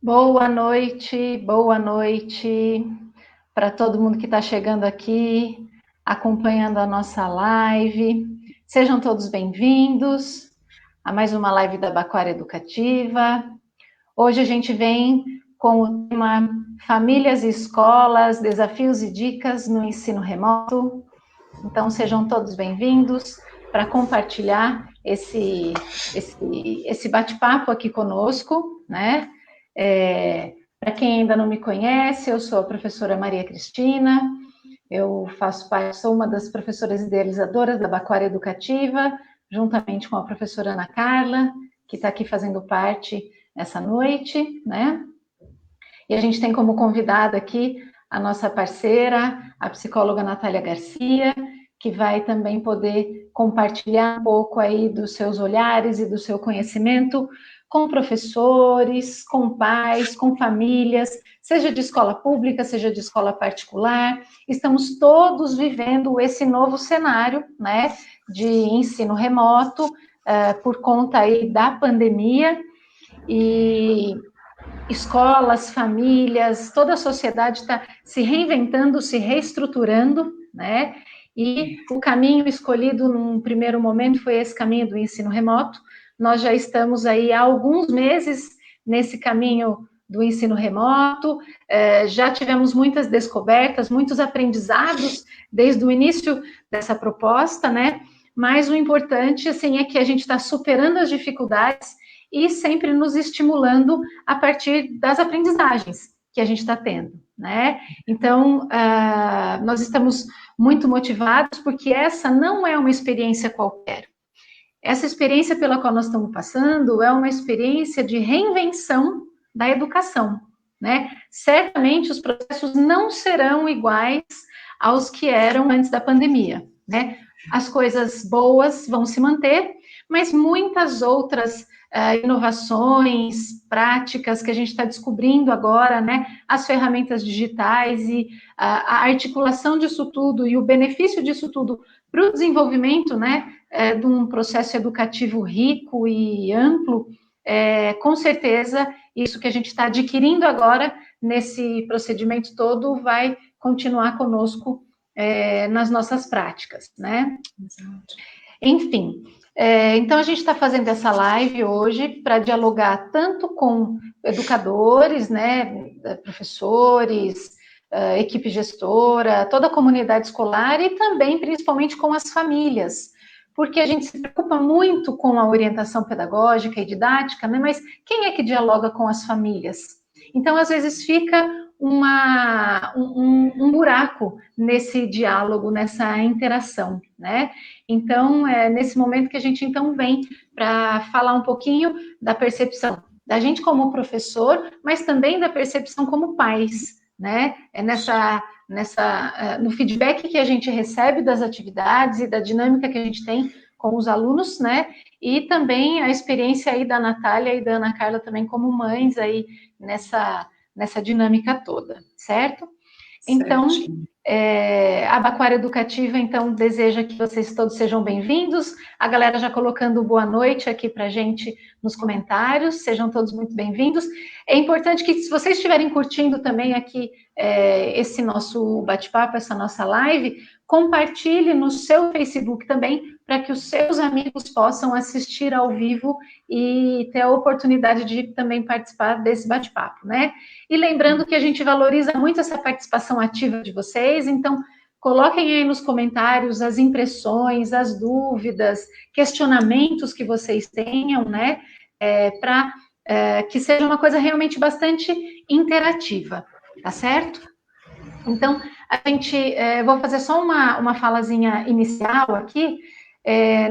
Boa noite para todo mundo que está chegando aqui, acompanhando a nossa live. Sejam todos bem-vindos a mais uma live da Baquara Educativa. Hoje a gente vem com o tema Famílias e Escolas, Desafios e Dicas no Ensino Remoto. Então, sejam todos bem-vindos para compartilhar esse bate-papo aqui conosco, né? Para quem ainda não me conhece, eu sou a professora Maria Cristina, eu sou uma das professoras idealizadoras da Baquara Educativa, juntamente com a professora Ana Carla, que está aqui fazendo parte essa noite, né? E a gente tem como convidada aqui a nossa parceira, a psicóloga Natália Garcia, que vai também poder compartilhar um pouco aí dos seus olhares e do seu conhecimento com professores, com pais, com famílias, seja de escola pública, seja de escola particular. Estamos todos vivendo esse novo cenário, né, de ensino remoto, por conta aí da pandemia, e escolas, famílias, toda a sociedade está se reinventando, se reestruturando, né? E o caminho escolhido num primeiro momento foi esse caminho do ensino remoto. Nós já estamos aí há alguns meses nesse caminho do ensino remoto, já tivemos muitas descobertas, muitos aprendizados desde o início dessa proposta, né? Mas o importante, assim, é que a gente está superando as dificuldades e sempre nos estimulando a partir das aprendizagens que a gente está tendo, né? Então, nós estamos muito motivados, porque essa não é uma experiência qualquer. Essa experiência pela qual nós estamos passando é uma experiência de reinvenção da educação, né? Certamente os processos não serão iguais aos que eram antes da pandemia, né? As coisas boas vão se manter, mas muitas outras inovações, práticas que a gente está descobrindo agora, né? As ferramentas digitais e a articulação disso tudo e o benefício disso tudo para o desenvolvimento, né? De um processo educativo rico e amplo, com certeza isso que a gente está adquirindo agora nesse procedimento todo vai continuar conosco nas nossas práticas, né? Enfim, então a gente está fazendo essa live hoje para dialogar tanto com educadores, né, professores, equipe gestora, toda a comunidade escolar e também, principalmente, com as famílias, porque a gente se preocupa muito com a orientação pedagógica e didática, né, mas quem é que dialoga com as famílias? Então, às vezes, fica um buraco nesse diálogo, nessa interação, né? Então, é nesse momento que a gente, então, vem para falar um pouquinho da percepção da gente como professor, mas também da percepção como pais, né? No feedback que a gente recebe das atividades e da dinâmica que a gente tem com os alunos, né? E também a experiência aí da Natália e da Ana Carla também como mães aí nessa dinâmica toda, certo? Então, a Baquara Educativa, então, deseja que vocês todos sejam bem-vindos. A galera já colocando boa noite aqui para a gente nos comentários. Sejam todos muito bem-vindos. É importante que, se vocês estiverem curtindo também aqui esse nosso bate-papo, essa nossa live, compartilhe no seu Facebook também, para que os seus amigos possam assistir ao vivo e ter a oportunidade de também participar desse bate-papo, né? E lembrando que a gente valoriza muito essa participação ativa de vocês, então coloquem aí nos comentários as impressões, as dúvidas, questionamentos que vocês tenham, né? Para que seja uma coisa realmente bastante interativa, tá certo? Então, vou fazer só uma falazinha inicial aqui,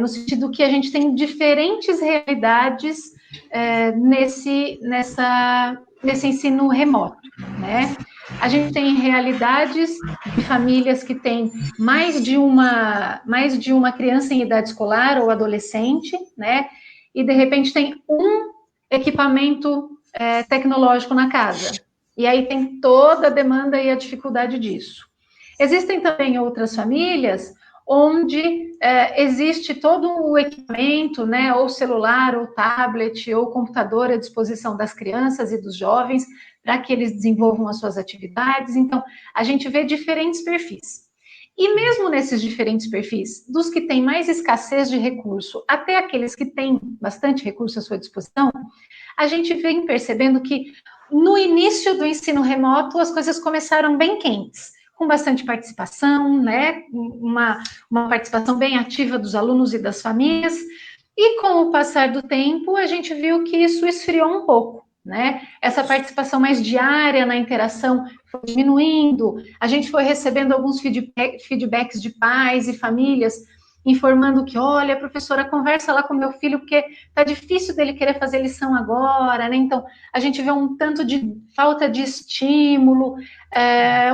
no sentido que a gente tem diferentes realidades nesse ensino remoto, né? A gente tem realidades de famílias que têm mais de uma criança em idade escolar ou adolescente, né? E de repente tem um equipamento tecnológico na casa. E aí tem toda a demanda e a dificuldade disso. Existem também outras famílias onde existe todo o equipamento, né, ou celular, ou tablet, ou computador à disposição das crianças e dos jovens, para que eles desenvolvam as suas atividades. Então, a gente vê diferentes perfis. E mesmo nesses diferentes perfis, dos que têm mais escassez de recurso, até aqueles que têm bastante recurso à sua disposição, a gente vem percebendo que no início do ensino remoto as coisas começaram bem quentes, com bastante participação, né? Uma participação bem ativa dos alunos e das famílias, e com o passar do tempo a gente viu que isso esfriou um pouco, né? Essa participação mais diária na interação foi diminuindo, a gente foi recebendo alguns feedbacks de pais e famílias informando que, olha, professora, conversa lá com meu filho, porque tá difícil dele querer fazer lição agora, né? Então, a gente vê um tanto de falta de estímulo,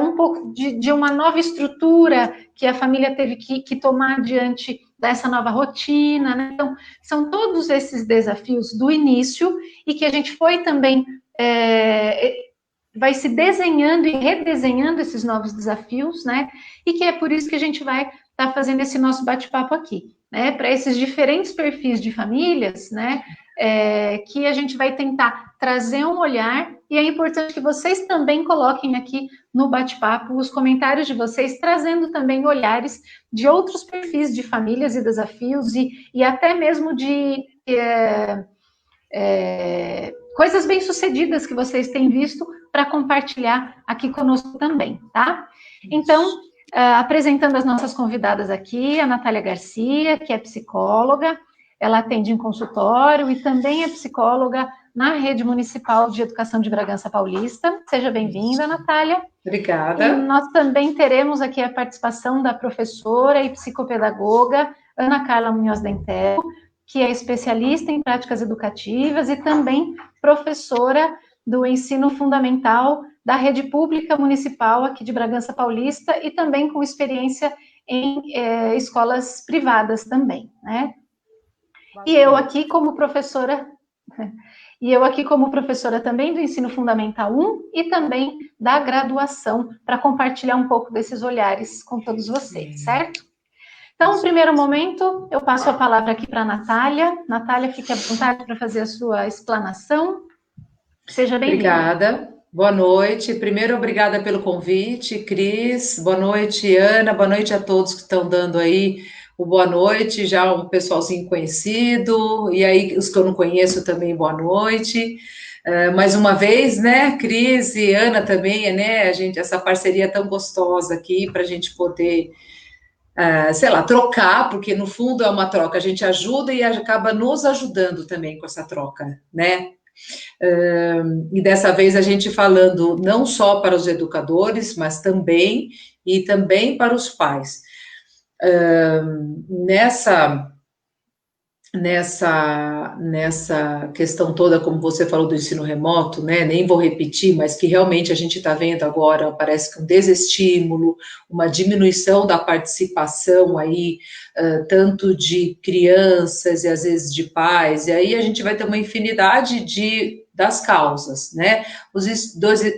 um pouco de uma nova estrutura que a família teve que tomar diante dessa nova rotina, né? Então, são todos esses desafios do início e que a gente foi também vai se desenhando e redesenhando esses novos desafios, né? E que é por isso que a gente vai estar fazendo esse nosso bate-papo aqui, né? Para esses diferentes perfis de famílias, né? Que a gente vai tentar trazer um olhar, e é importante que vocês também coloquem aqui no bate-papo os comentários de vocês, trazendo também olhares de outros perfis de famílias e desafios, e até mesmo de coisas bem-sucedidas que vocês têm visto para compartilhar aqui conosco também, tá? Então, apresentando as nossas convidadas aqui, a Natália Garcia, que é psicóloga, ela atende em consultório e também é psicóloga na Rede Municipal de Educação de Bragança Paulista. Seja bem-vinda, Natália. Obrigada. E nós também teremos aqui a participação da professora e psicopedagoga Ana Carla Munhoz Dentelo, que é especialista em práticas educativas e também professora do ensino fundamental da rede pública municipal aqui de Bragança Paulista e também com experiência em escolas privadas também, né? E eu aqui como professora também do ensino fundamental 1 e também da graduação, para compartilhar um pouco desses olhares com todos vocês, certo? Então, no primeiro momento, eu passo a palavra aqui para a Natália. Natália, fique à vontade para fazer a sua explanação. Seja bem-vinda. Obrigada. Boa noite. Primeiro, obrigada pelo convite, Cris. Boa noite, Ana. Boa noite a todos que estão dando aí o boa noite, já um pessoalzinho conhecido, e aí os que eu não conheço também, boa noite. Mais uma vez, né, Cris e Ana também, né, essa parceria tão gostosa aqui para a gente poder sei lá, trocar, porque no fundo é uma troca, a gente ajuda e acaba nos ajudando também com essa troca, né? E dessa vez a gente falando não só para os educadores, mas também e também para os pais. Nessa questão toda, como você falou do ensino remoto, né, nem vou repetir, mas que realmente a gente está vendo agora, parece que um desestímulo, uma diminuição da participação aí, tanto de crianças e às vezes de pais, e aí a gente vai ter uma infinidade das causas, né, os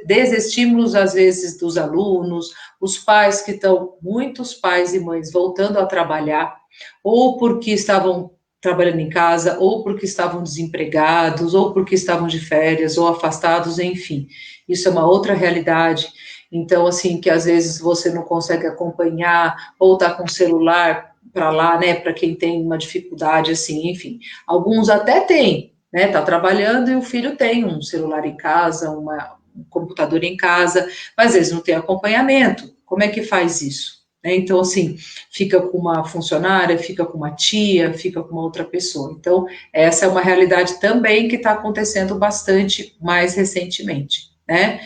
desestímulos às vezes dos alunos, os pais que estão, muitos pais e mães voltando a trabalhar, ou porque estavam trabalhando em casa, ou porque estavam desempregados, ou porque estavam de férias, ou afastados, enfim. Isso é uma outra realidade. Então, assim, que às vezes você não consegue acompanhar, ou tá com o celular para lá, né, para quem tem uma dificuldade, assim, enfim. Alguns até têm, né, tá trabalhando e o filho tem um celular em casa, um computador em casa, mas às vezes não tem acompanhamento. Como é que faz isso? Então, assim, fica com uma funcionária, fica com uma tia, fica com uma outra pessoa. Então, essa é uma realidade também que está acontecendo bastante mais recentemente, né?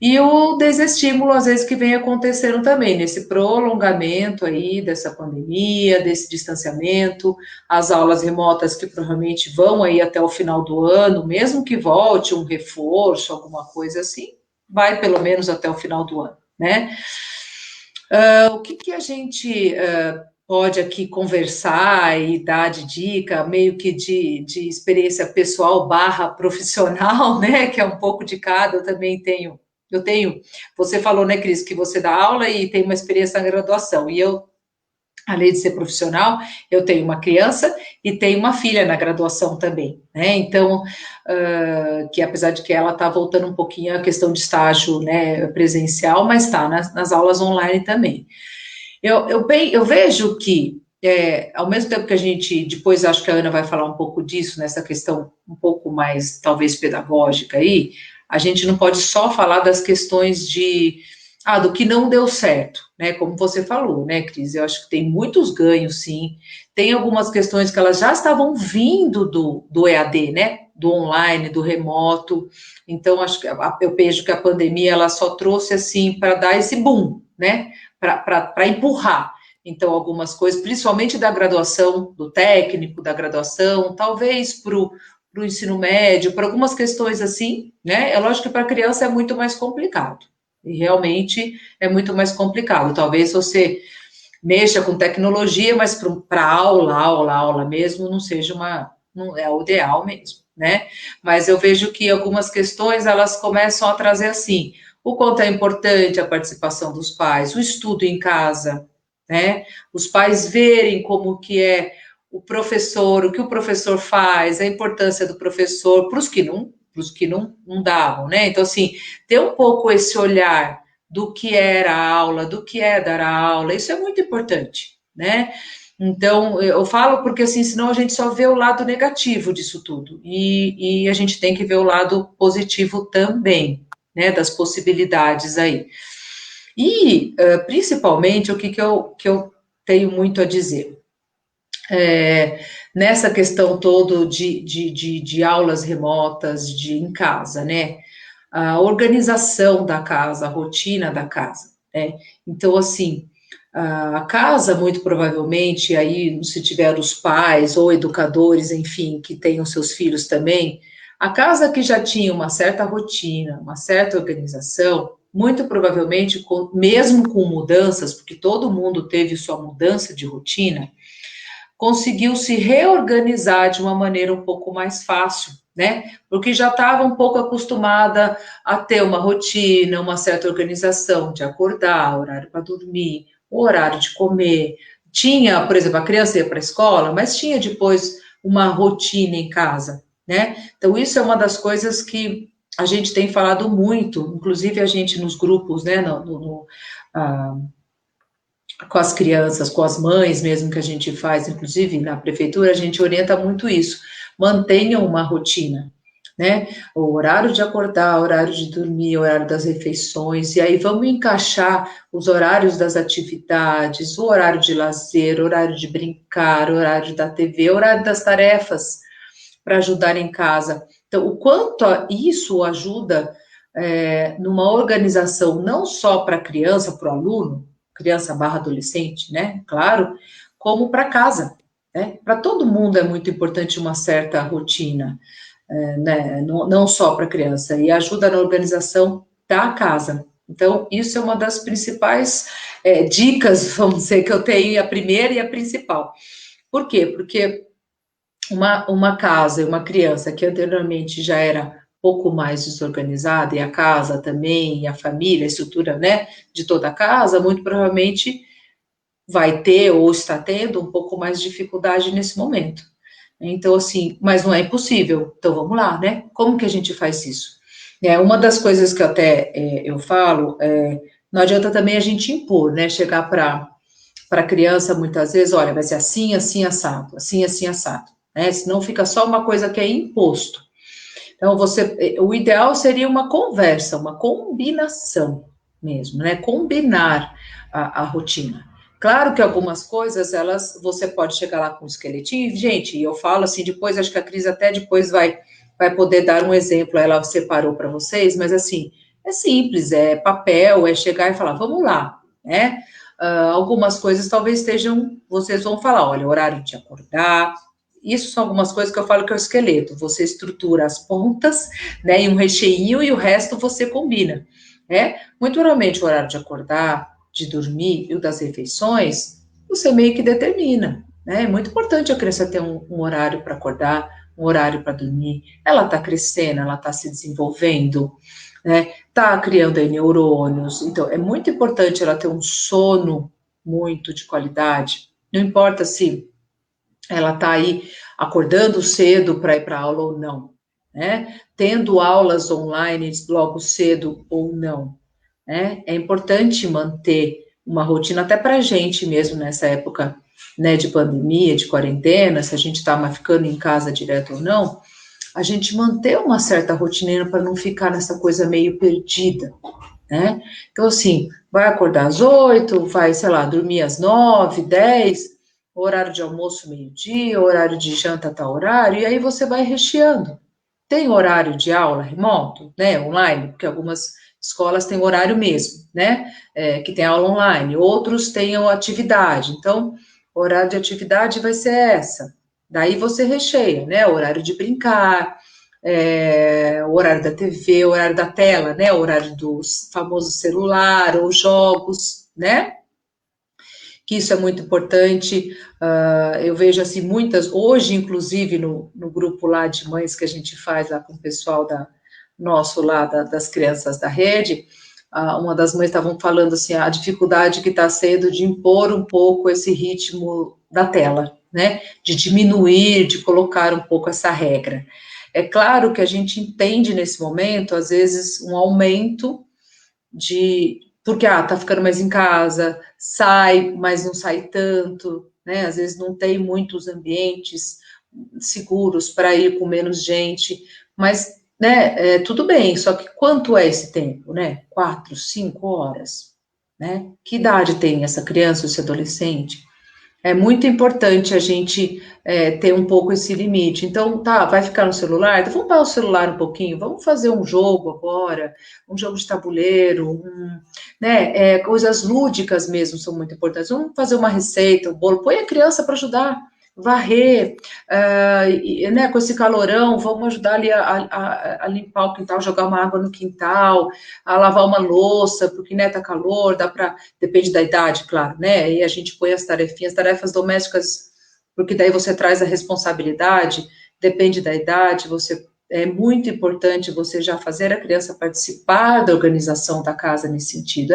E o desestímulo, às vezes, que vem acontecendo também, nesse prolongamento aí dessa pandemia, desse distanciamento, as aulas remotas que provavelmente vão aí até o final do ano, mesmo que volte um reforço, alguma coisa assim, vai pelo menos até o final do ano, né? O que a gente pode aqui conversar e dar de dica, meio que de experiência pessoal / profissional, né, que é um pouco de cada, eu tenho, você falou, né, Cris, que você dá aula e tem uma experiência na graduação, e eu além de ser profissional, eu tenho uma criança e tenho uma filha na graduação também, né? Então, que apesar de que ela está voltando um pouquinho à questão de estágio, né, presencial, mas está nas aulas online também. Eu vejo que, ao mesmo tempo que a gente, depois acho que a Ana vai falar um pouco disso, nessa questão um pouco mais, talvez, pedagógica aí, a gente não pode só falar das questões do que não deu certo, né, como você falou, né, Cris, eu acho que tem muitos ganhos, sim, tem algumas questões que elas já estavam vindo do EAD, né, do online, do remoto, então acho que eu vejo que a pandemia, ela só trouxe, assim, para dar esse boom, né, para empurrar. Então, algumas coisas, principalmente da graduação, do técnico, da graduação, talvez para o ensino médio, para algumas questões assim, né? É lógico que para a criança é muito mais complicado. E realmente é muito mais complicado. Talvez você mexa com tecnologia, mas para aula mesmo, não seja não é o ideal mesmo, né? Mas eu vejo que algumas questões, elas começam a trazer assim, o quanto é importante a participação dos pais, o estudo em casa, né? Os pais verem como que é o professor, o que o professor faz, a importância do professor para os que não davam, né? Então, assim, ter um pouco esse olhar do que era a aula, do que é dar a aula, isso é muito importante, né? Então, eu falo porque, assim, senão a gente só vê o lado negativo disso tudo, e a gente tem que ver o lado positivo também, né, das possibilidades aí. E, principalmente, o que eu tenho muito a dizer? Nessa questão toda de aulas remotas, em casa, né? A organização da casa, a rotina da casa, né? Então, assim, a casa, muito provavelmente, aí, se tiver os pais ou educadores, enfim, que tenham seus filhos também, a casa que já tinha uma certa rotina, uma certa organização, muito provavelmente, mesmo com mudanças, porque todo mundo teve sua mudança de rotina, conseguiu se reorganizar de uma maneira um pouco mais fácil, né? Porque já estava um pouco acostumada a ter uma rotina, uma certa organização de acordar, horário para dormir, horário de comer. Tinha, por exemplo, a criança ia para a escola, mas tinha depois uma rotina em casa, né? Então, isso é uma das coisas que a gente tem falado muito, inclusive a gente nos grupos, né, com as crianças, com as mães mesmo que a gente faz, inclusive na prefeitura, a gente orienta muito isso. Mantenham uma rotina, né? O horário de acordar, o horário de dormir, o horário das refeições, e aí vamos encaixar os horários das atividades, o horário de lazer, o horário de brincar, o horário da TV, o horário das tarefas para ajudar em casa. Então, o quanto isso ajuda numa organização não só para a criança, para o aluno, criança barra adolescente, né? Claro, como para casa, né? Para todo mundo é muito importante uma certa rotina, né? Não só para a criança, e ajuda na organização da casa. Então, isso é uma das principais dicas, vamos dizer, que eu tenho, a primeira e a principal. Por quê? Porque uma casa e uma criança que anteriormente já era pouco mais desorganizada, e a casa também, e a família, a estrutura, né, de toda a casa, muito provavelmente vai ter ou está tendo um pouco mais de dificuldade nesse momento. Então, assim, mas não é impossível. Então, vamos lá, né? Como que a gente faz isso? Uma das coisas que eu falo, não adianta também a gente impor, né? Chegar para a criança, muitas vezes, olha, vai ser assim, assim, assado, assim, assim, assado, né? Senão fica só uma coisa que é imposto. Então, o ideal seria uma conversa, uma combinação mesmo, né? Combinar a rotina. Claro que algumas coisas, você pode chegar lá com um esqueletinho, e, gente, eu falo assim, depois, acho que a Cris até depois vai poder dar um exemplo, ela separou para vocês, mas assim, é simples, é papel, é chegar e falar, vamos lá, né? Algumas coisas talvez vocês vão falar, olha, horário de acordar, isso são algumas coisas que eu falo que é o esqueleto. Você estrutura as pontas, né, em um recheinho e o resto você combina, né? Muito provavelmente o horário de acordar, de dormir e o das refeições, você meio que determina, né? É muito importante a criança ter um horário para acordar, um horário para dormir. Ela está crescendo, ela está se desenvolvendo, né? Está criando aí neurônios. Então, é muito importante ela ter um sono muito de qualidade, Não importa se ela está aí acordando cedo para ir para aula ou não, né? Tendo aulas online logo cedo ou não, né? É importante manter uma rotina até para a gente mesmo nessa época, né, de pandemia, de quarentena, se a gente está ficando em casa direto ou não, a gente manter uma certa rotina para não ficar nessa coisa meio perdida, né? Então, assim, vai acordar às 8, vai, sei lá, dormir às 9, 10, horário de almoço meio-dia, horário de janta tal horário, e aí você vai recheando. Tem horário de aula remoto, né, online, porque algumas escolas têm horário mesmo, né, que tem aula online, outros têm atividade, então, horário de atividade vai ser essa. Daí você recheia, né, horário de brincar, o horário da TV, o horário da tela, né? O horário do famoso celular ou jogos, né? Que isso é muito importante. Eu vejo assim muitas, hoje, inclusive, no grupo lá de mães que a gente faz lá com o pessoal nosso lá das crianças da rede, uma das mães estavam falando assim, a dificuldade que está sendo de impor um pouco esse ritmo da tela, né? De diminuir, de colocar um pouco essa regra. É claro que a gente entende nesse momento, às vezes, um aumento porque tá ficando mais em casa, sai, mas não sai tanto, né? Às vezes não tem muitos ambientes seguros para ir com menos gente, mas, né, tudo bem, só que quanto é esse tempo, né? 4, 5 horas, né? Que idade tem essa criança, esse adolescente? É muito importante a gente ter um pouco esse limite. Então, tá, vai ficar no celular? Então, vamos parar o celular um pouquinho, vamos fazer um jogo agora, um jogo de tabuleiro, né, coisas lúdicas mesmo são muito importantes. Vamos fazer uma receita, um bolo, põe a criança para ajudar, varrer, né, com esse calorão, vamos ajudar ali a limpar o quintal, jogar uma água no quintal, a lavar uma louça, porque, né, tá calor, dá para depende da idade, claro, né? E a gente põe as tarefinhas, tarefas domésticas, porque daí você traz a responsabilidade, depende da idade, é muito importante você já fazer a criança participar da organização da casa nesse sentido,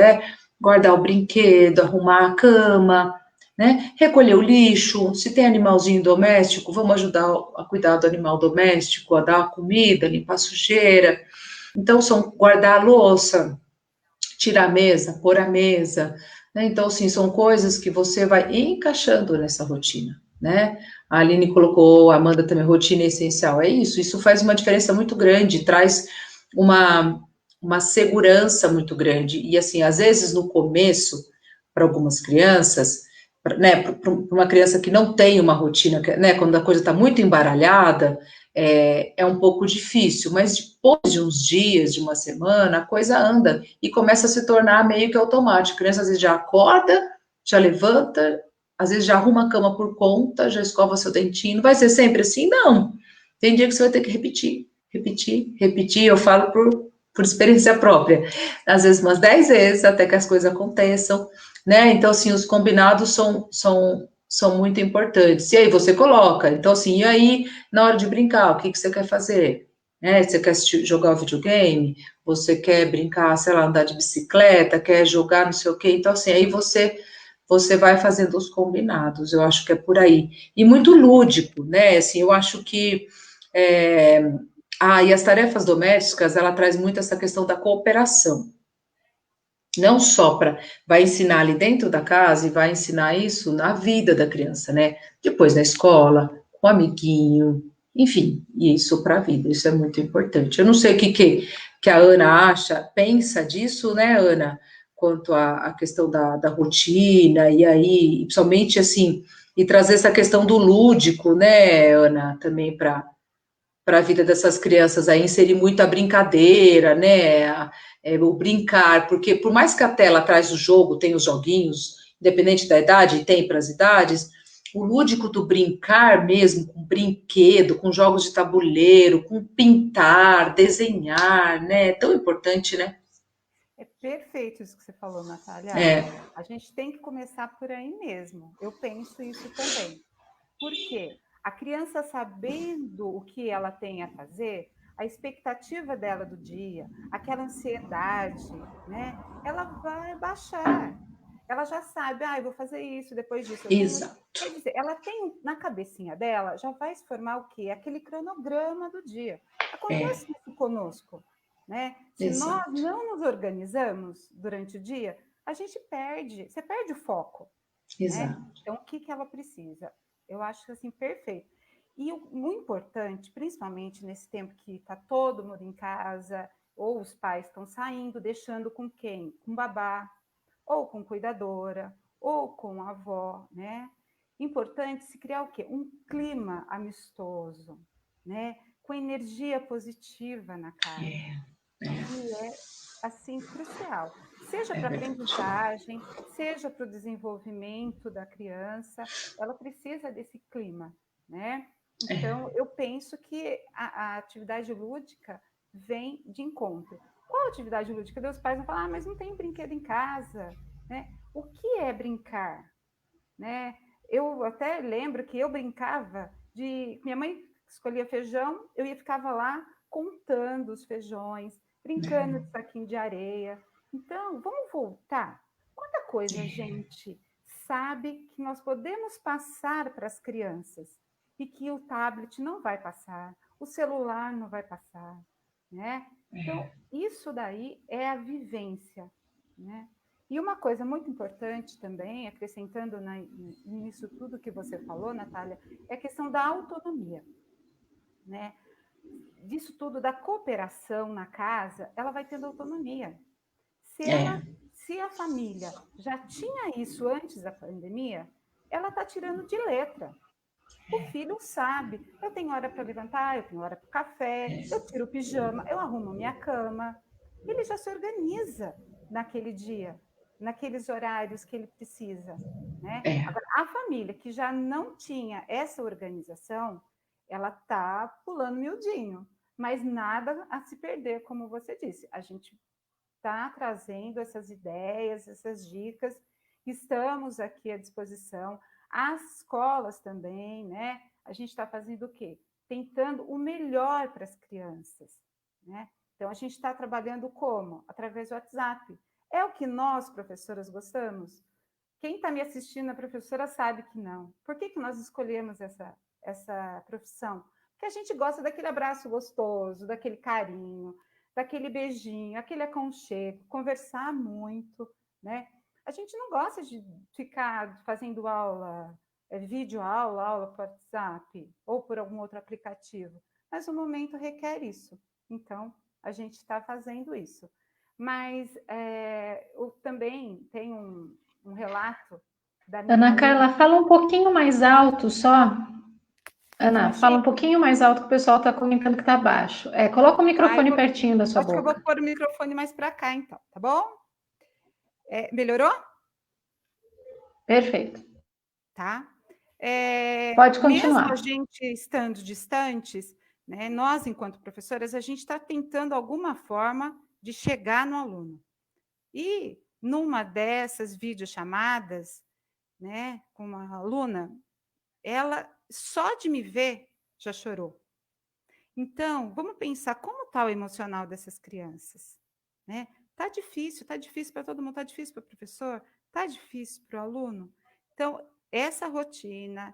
guardar o brinquedo, arrumar a cama, né? Recolher o lixo, se tem animalzinho doméstico, vamos ajudar a cuidar do animal doméstico, a dar a comida, limpar a sujeira. Então, são guardar a louça, tirar a mesa, pôr a mesa, né? Então, assim, são coisas que você vai encaixando nessa rotina, né? A Aline colocou, a Amanda também, rotina essencial. É isso faz uma diferença muito grande, traz uma, uma segurança muito grande. E, assim, às vezes, no começo, para algumas crianças, né, para uma criança que não tem uma rotina, né, quando a coisa está muito embaralhada, é um pouco difícil, mas depois de uns dias, de uma semana, a coisa anda e começa a se tornar meio que automático. A criança às vezes já acorda, já levanta, às vezes já arruma a cama por conta, já escova seu dentinho. Não vai ser sempre assim? Não. Tem dia que você vai ter que repetir, repetir, repetir. Eu falo por experiência própria. Às vezes umas 10 vezes até que as coisas aconteçam, né? Então, assim, os combinados são muito importantes. E aí você coloca. Então, assim, e aí, na hora de brincar, o que você quer fazer? Você quer jogar o videogame? Você quer brincar, sei lá, andar de bicicleta? Quer jogar não sei o quê? Então, assim, aí você vai fazendo os combinados. Eu acho que é por aí. E muito lúdico, né? Assim, eu acho que... e as tarefas domésticas, ela traz muito essa questão da cooperação. Não só vai ensinar ali dentro da casa e vai ensinar isso na vida da criança, né? Depois na escola, com o amiguinho, enfim, isso para a vida, isso é muito importante. Eu não sei o que a Ana acha, pensa disso, né, Ana, quanto à questão da rotina, e aí, principalmente assim, e trazer essa questão do lúdico, né, Ana, também para a vida dessas crianças aí, inserir muito a brincadeira, né? O brincar, porque por mais que a tela atrás do jogo tem os joguinhos, independente da idade, tem para as idades, o lúdico do brincar mesmo, com brinquedo, com jogos de tabuleiro, com pintar, desenhar, né? É tão importante, né? É perfeito isso que você falou, Natália. É. A gente tem que começar por aí mesmo. Eu penso isso também. Por quê? A criança sabendo o que ela tem a fazer, a expectativa dela do dia, aquela ansiedade, né? Ela vai baixar. ela já sabe, eu vou fazer isso, depois disso eu tenho... Exato. Quer dizer, ela tem, na cabecinha dela, já vai se formar o quê? Aquele cronograma do dia. Acontece isso conosco, né? Se nós Exato. não nos organizamos durante o dia, a gente perde, você perde o foco, né? Exato. Então, o que que ela precisa? Eu acho assim, perfeito. E o importante, principalmente nesse tempo que está todo mundo em casa, ou os pais estão saindo, deixando com quem? Com babá, ou com cuidadora, ou com a avó, né? Importante se criar o quê? Um clima amistoso, né? Com energia positiva na casa, que é, assim, crucial. Seja para aprendizagem, seja para o desenvolvimento da criança, ela precisa desse clima, né? Então, eu penso que a atividade lúdica vem de encontro. Qual atividade lúdica? Os pais vão falar, mas não tem brinquedo em casa, né? O que é brincar, né? Eu até lembro que eu brincava de... Minha mãe escolhia feijão, eu ficava lá contando os feijões, brincando de saquinho de areia. Então, vamos voltar. Quanta coisa a gente sabe que nós podemos passar para as crianças e que o tablet não vai passar, o celular não vai passar, né? Então, isso daí é a vivência, né? E uma coisa muito importante também, acrescentando nisso tudo que você falou, Natália, é a questão da autonomia, né? Disso tudo, da cooperação na casa, ela vai tendo autonomia. Se a família já tinha isso antes da pandemia, ela está tirando de letra. O filho sabe, eu tenho hora para levantar, eu tenho hora para o café, eu tiro o pijama, eu arrumo minha cama. Ele já se organiza naquele dia, naqueles horários que ele precisa, né? Agora, a família que já não tinha essa organização, ela está pulando miudinho, mas nada a se perder, como você disse. A gente está trazendo essas ideias, essas dicas, estamos aqui à disposição. As escolas também, né? A gente está fazendo o quê? Tentando o melhor para as crianças, né? Então, a gente está trabalhando como? Através do WhatsApp. É o que nós, professoras, gostamos? Quem está me assistindo, a professora, sabe que não. Por que nós escolhemos essa profissão? Porque a gente gosta daquele abraço gostoso, daquele carinho, daquele beijinho, aquele aconchego, conversar muito, né? A gente não gosta de ficar fazendo aula, vídeo aula, aula por WhatsApp ou por algum outro aplicativo, mas o momento requer isso. Então, a gente está fazendo isso. Mas eu também tenho um relato da minha Ana aluna. Carla, fala um pouquinho mais alto só. Ana, fala um pouquinho mais alto que o pessoal está comentando que está baixo. Coloca o microfone pertinho da sua boca. Acho que eu vou pôr o microfone mais para cá, então, tá bom? Melhorou? Perfeito. Tá? Pode continuar. Mesmo a gente estando distantes, né, nós, enquanto professoras, a gente está tentando alguma forma de chegar no aluno. E numa dessas videochamadas, né, com uma aluna, ela só de me ver já chorou. Então, vamos pensar como está o emocional dessas crianças, né? Tá difícil para todo mundo, tá difícil para o professor, tá difícil para o aluno. Então, essa rotina,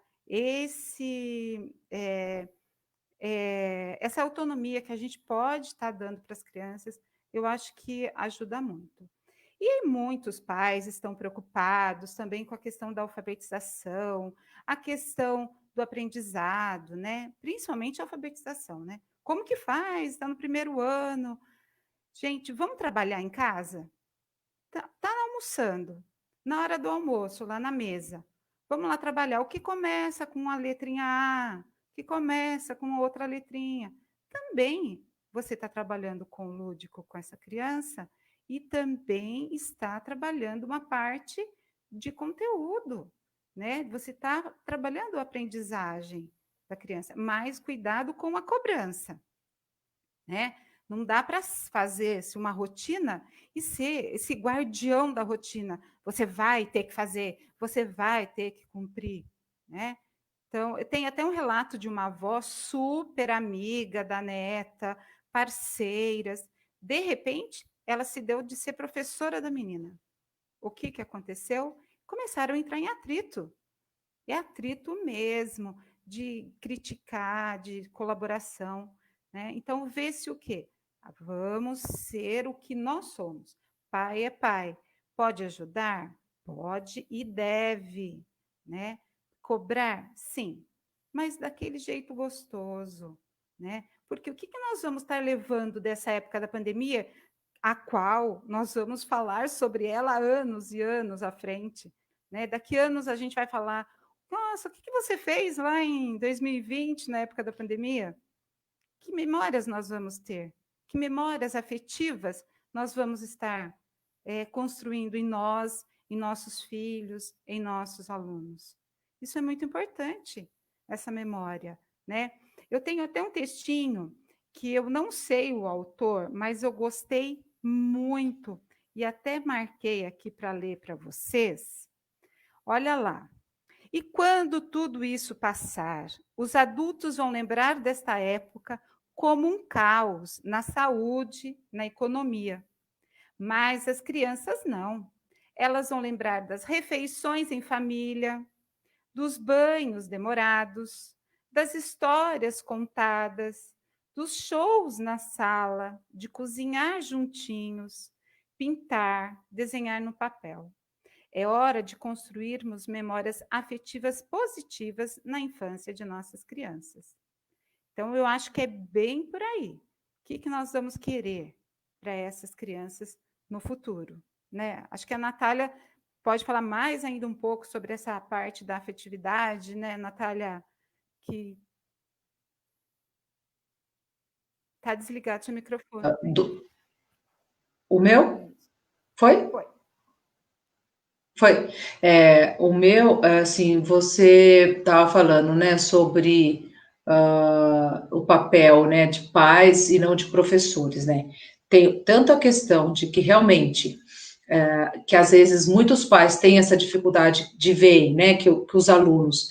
essa autonomia que a gente pode estar dando para as crianças, eu acho que ajuda muito. E muitos pais estão preocupados também com a questão da alfabetização, a questão do aprendizado, né? Principalmente a alfabetização, né? Como que faz? Está no primeiro ano. Gente, vamos trabalhar em casa? Tá almoçando, na hora do almoço, lá na mesa. Vamos lá trabalhar. O que começa com a letrinha A? O que começa com outra letrinha? Também você está trabalhando com o lúdico com essa criança e também está trabalhando uma parte de conteúdo, né? Você está trabalhando a aprendizagem da criança, mas cuidado com a cobrança, né? Não dá para fazer uma rotina e ser esse guardião da rotina. Você vai ter que fazer, você vai ter que cumprir, né? Então, tem até um relato de uma avó super amiga da neta, parceiras. De repente, ela se deu de ser professora da menina. o que aconteceu? Começaram a entrar em atrito. É atrito mesmo, de criticar, de colaboração, né? Então, vê-se o quê? Vamos ser o que nós somos. Pai é pai. Pode ajudar? Pode e deve, né? Cobrar? Sim, mas daquele jeito gostoso, né? Porque o que nós vamos estar levando dessa época da pandemia, a qual nós vamos falar sobre ela anos e anos à frente, né? Daqui a anos a gente vai falar: nossa, o que você fez lá em 2020, na época da pandemia? Que memórias nós vamos ter? Que memórias afetivas nós vamos estar construindo em nós, em nossos filhos, em nossos alunos? Isso é muito importante, essa memória, né? Eu tenho até um textinho que eu não sei o autor, mas eu gostei muito e até marquei aqui para ler para vocês. Olha lá. E quando tudo isso passar, os adultos vão lembrar desta época como um caos na saúde, na economia. Mas as crianças não. Elas vão lembrar das refeições em família, dos banhos demorados, das histórias contadas, dos shows na sala, de cozinhar juntinhos, pintar, desenhar no papel. É hora de construirmos memórias afetivas positivas na infância de nossas crianças. Então, eu acho que é bem por aí. O que nós vamos querer para essas crianças no futuro, né? Acho que a Natália pode falar mais ainda um pouco sobre essa parte da afetividade, né, Natália? Que está desligado seu microfone. O meu? Foi? Foi. Foi. O meu, assim, você estava falando, né, sobre o papel, né, de pais e não de professores, né? Tem tanto a questão de que realmente, que às vezes muitos pais têm essa dificuldade de ver, né, que os alunos,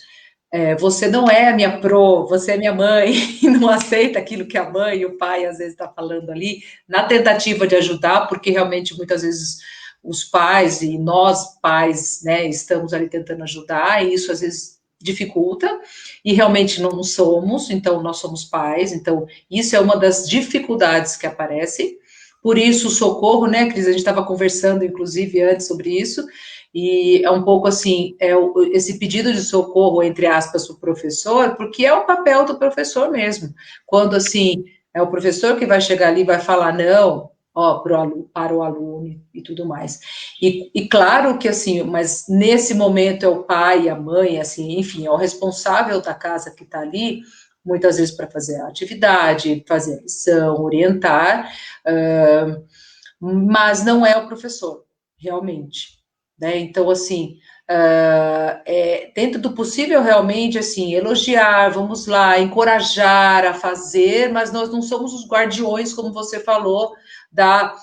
você não é a minha pro, você é minha mãe, e não aceita aquilo que a mãe e o pai às vezes está falando ali, na tentativa de ajudar, porque realmente muitas vezes os pais e nós pais, né, estamos ali tentando ajudar, e isso às vezes dificulta, e realmente não somos, então nós somos pais, então isso é uma das dificuldades que aparece. Por isso o socorro, né, Cris, a gente estava conversando inclusive antes sobre isso, e é um pouco assim, esse pedido de socorro, entre aspas, para o professor, porque é o papel do professor mesmo, quando assim, é o professor que vai chegar ali e vai falar, não, ó, para o aluno e tudo mais. E claro que assim, mas nesse momento é o pai, a mãe, assim, enfim, é o responsável da casa que está ali, muitas vezes para fazer a atividade, fazer a lição, orientar, mas não é o professor, realmente, né? Então, assim, dentro do possível, realmente, assim, elogiar, vamos lá, encorajar a fazer, mas nós não somos os guardiões, como você falou, da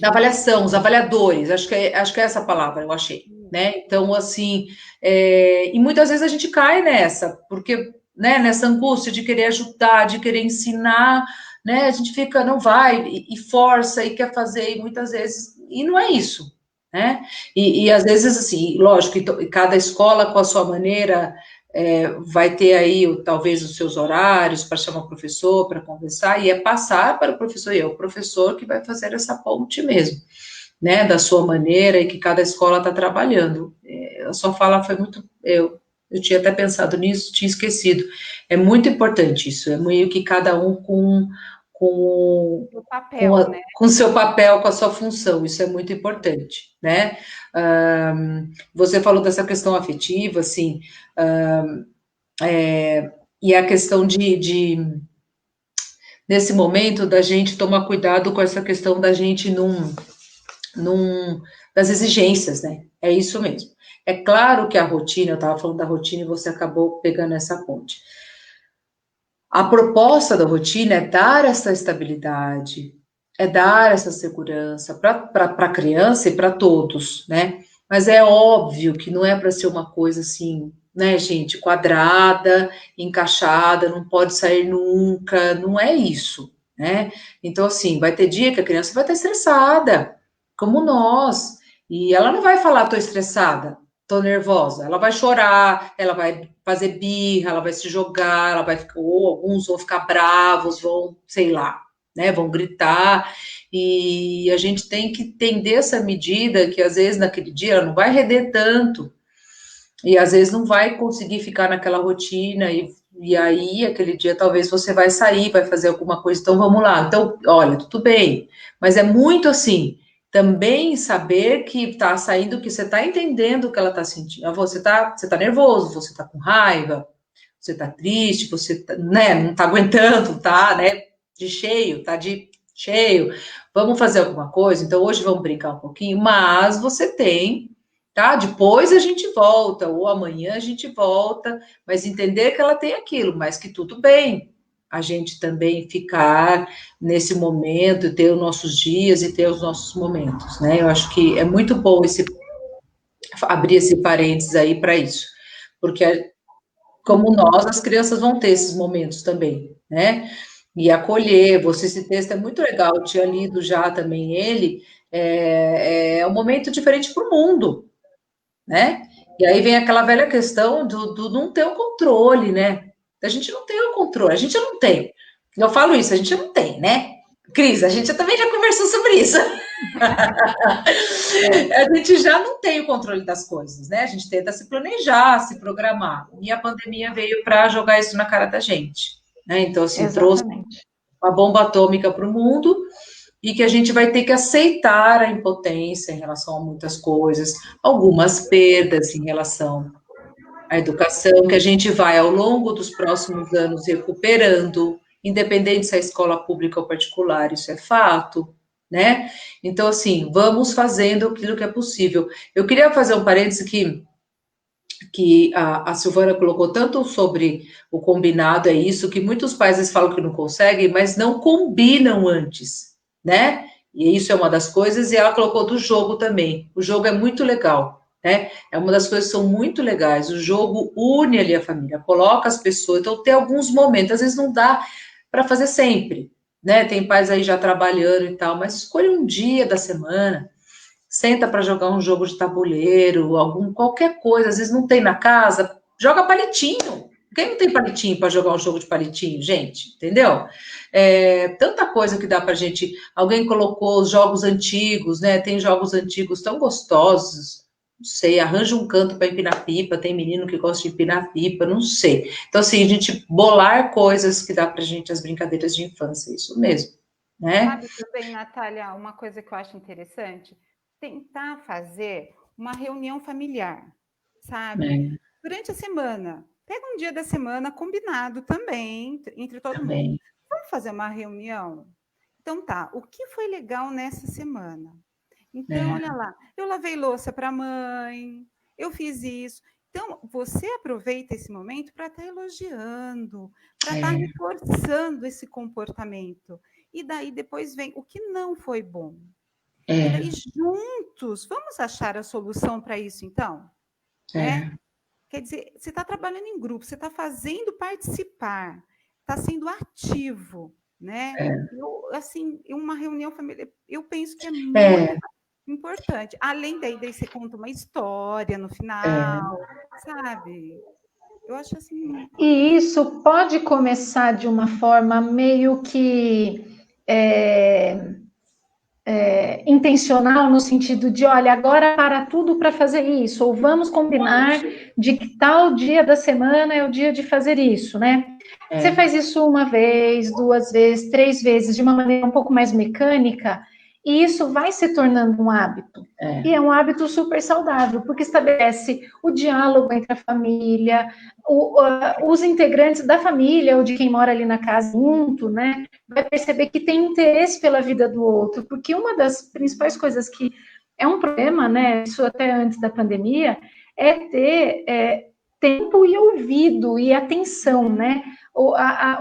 avaliação, os avaliadores, acho que é essa palavra, eu achei, né? Então, assim, e muitas vezes a gente cai nessa, porque, né, nessa angústia de querer ajudar, de querer ensinar, né, a gente fica, não vai, e força, e quer fazer, e muitas vezes, e não é isso, né? E às vezes, assim, lógico, cada escola com a sua maneira, vai ter aí talvez os seus horários para chamar o professor, para conversar, e é passar para o professor, e é o professor que vai fazer essa ponte mesmo, né, da sua maneira, e que cada escola está trabalhando. A sua fala foi muito, eu tinha até pensado nisso, tinha esquecido, é muito importante isso, é meio que cada um com o papel, né? Com o seu papel, com a sua função, isso é muito importante, né? Você falou dessa questão afetiva, assim, e a questão nesse momento, da gente tomar cuidado com essa questão da gente das exigências, né? É isso mesmo. É claro que a rotina, eu estava falando da rotina e você acabou pegando essa ponte. A proposta da rotina é dar essa estabilidade, é dar essa segurança para a criança e para todos, né? Mas é óbvio que não é para ser uma coisa assim, né, gente, quadrada, encaixada, não pode sair nunca, não é isso, né? Então, assim, vai ter dia que a criança vai estar estressada, como nós. E ela não vai falar, tô estressada, tô nervosa. Ela vai chorar, ela vai fazer birra, ela vai se jogar, ela vai ficar, ou alguns vão ficar bravos, vão, sei lá, né, vão gritar. E a gente tem que entender essa medida que às vezes naquele dia ela não vai render tanto. E às vezes não vai conseguir ficar naquela rotina, e aí aquele dia talvez você vai sair, vai fazer alguma coisa, então vamos lá. Então, olha, tudo bem, mas é muito assim, também saber que está saindo, que você está entendendo o que ela está sentindo. Você tá nervoso, você está com raiva, você está triste, você tá, né, não está aguentando, tá, né, de cheio, tá de cheio. Vamos fazer alguma coisa? Então hoje vamos brincar um pouquinho, mas você tem, tá? Depois a gente volta, ou amanhã a gente volta, mas entender que ela tem aquilo, mas que tudo bem a gente também ficar nesse momento, ter os nossos dias e ter os nossos momentos, né? Eu acho que é muito bom abrir esse parênteses aí para isso, porque como nós, as crianças vão ter esses momentos também, né? E acolher, esse texto é muito legal, eu tinha lido já também ele, é um momento diferente para o mundo, né? E aí vem aquela velha questão do não ter o controle, né? A gente não tem o controle, a gente não tem. Eu falo isso, a gente não tem, né? Cris, a gente também já conversou sobre isso. A gente já não tem o controle das coisas, né? A gente tenta se planejar, se programar. E a pandemia veio para jogar isso na cara da gente, né? Então, assim, Exatamente. trouxe uma bomba atômica para o mundo e que a gente vai ter que aceitar a impotência em relação a muitas coisas, algumas perdas em relação à educação, que a gente vai, ao longo dos próximos anos, recuperando, independente se é escola pública ou particular, isso é fato, né? Então, assim, vamos fazendo aquilo que é possível. Eu queria fazer um parêntese que a Silvana colocou tanto sobre o combinado, é isso, que muitos pais às vezes falam que não conseguem, mas não combinam antes, né? E isso é uma das coisas, e ela colocou do jogo também. O jogo é muito legal, né? É uma das coisas que são muito legais. O jogo une ali a família, coloca as pessoas, então tem alguns momentos, às vezes não dá para fazer sempre, né? Tem pais aí já trabalhando e tal, mas escolha um dia da semana, senta para jogar um jogo de tabuleiro, qualquer coisa, às vezes não tem na casa, joga palitinho. Quem não tem palitinho para jogar um jogo de palitinho, gente? Entendeu? Tanta coisa que dá para gente. Alguém colocou os jogos antigos, né? Tem jogos antigos tão gostosos. Não sei, arranja um canto para empinar pipa, tem menino que gosta de empinar pipa, não sei. Então, assim, a gente bolar coisas que dá para gente, as brincadeiras de infância, isso mesmo, né? Sabe também, Natália, uma coisa que eu acho interessante? Tentar fazer uma reunião familiar, sabe? Durante a semana. Pega um dia da semana combinado também, entre todo mundo. Vamos fazer uma reunião? Então tá, o que foi legal nessa semana? Então, olha lá, eu lavei louça para a mãe, eu fiz isso. Então, você aproveita esse momento para estar elogiando, para estar reforçando esse comportamento. E daí depois vem o que não foi bom. E daí juntos, vamos achar a solução para isso, então? Né? Quer dizer, você está trabalhando em grupo, você está fazendo participar, está sendo ativo, né? Assim, uma reunião familiar, eu penso que é muito importante. Além daí você conta uma história no final, sabe? Eu acho assim. E isso pode começar de uma forma meio que intencional, no sentido de, olha, agora para tudo para fazer isso, ou vamos combinar de que tal dia da semana é o dia de fazer isso, né? Você faz isso uma vez, duas vezes, três vezes, de uma maneira um pouco mais mecânica, e isso vai se tornando um hábito. E é um hábito super saudável, porque estabelece o diálogo entre a família, os integrantes da família, ou de quem mora ali na casa junto, né? Vai perceber que tem interesse pela vida do outro, porque uma das principais coisas que é um problema, né? Isso até antes da pandemia, é ter tempo e ouvido e atenção, né?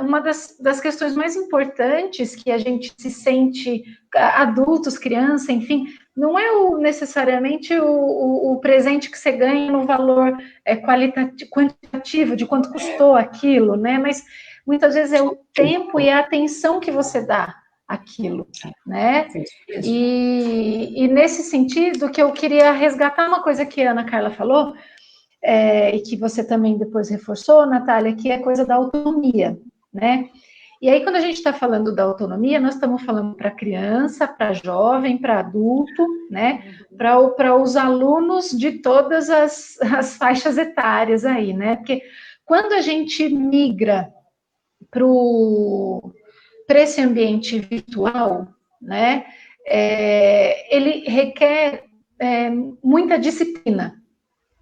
Uma das questões mais importantes que a gente se sente, adultos, criança, enfim, não é necessariamente o presente que você ganha no valor quantitativo, de quanto custou aquilo, né? Mas muitas vezes é o tempo e a atenção que você dá aquilo, né? E nesse sentido que eu queria resgatar uma coisa que a Ana Carla falou, e que você também depois reforçou, Natália, que é a coisa da autonomia, né? E aí, quando a gente está falando da autonomia, nós estamos falando para criança, para jovem, para adulto, né? Para os alunos de todas as faixas etárias aí, né? Porque quando a gente migra para esse ambiente virtual, né? Ele requer muita disciplina,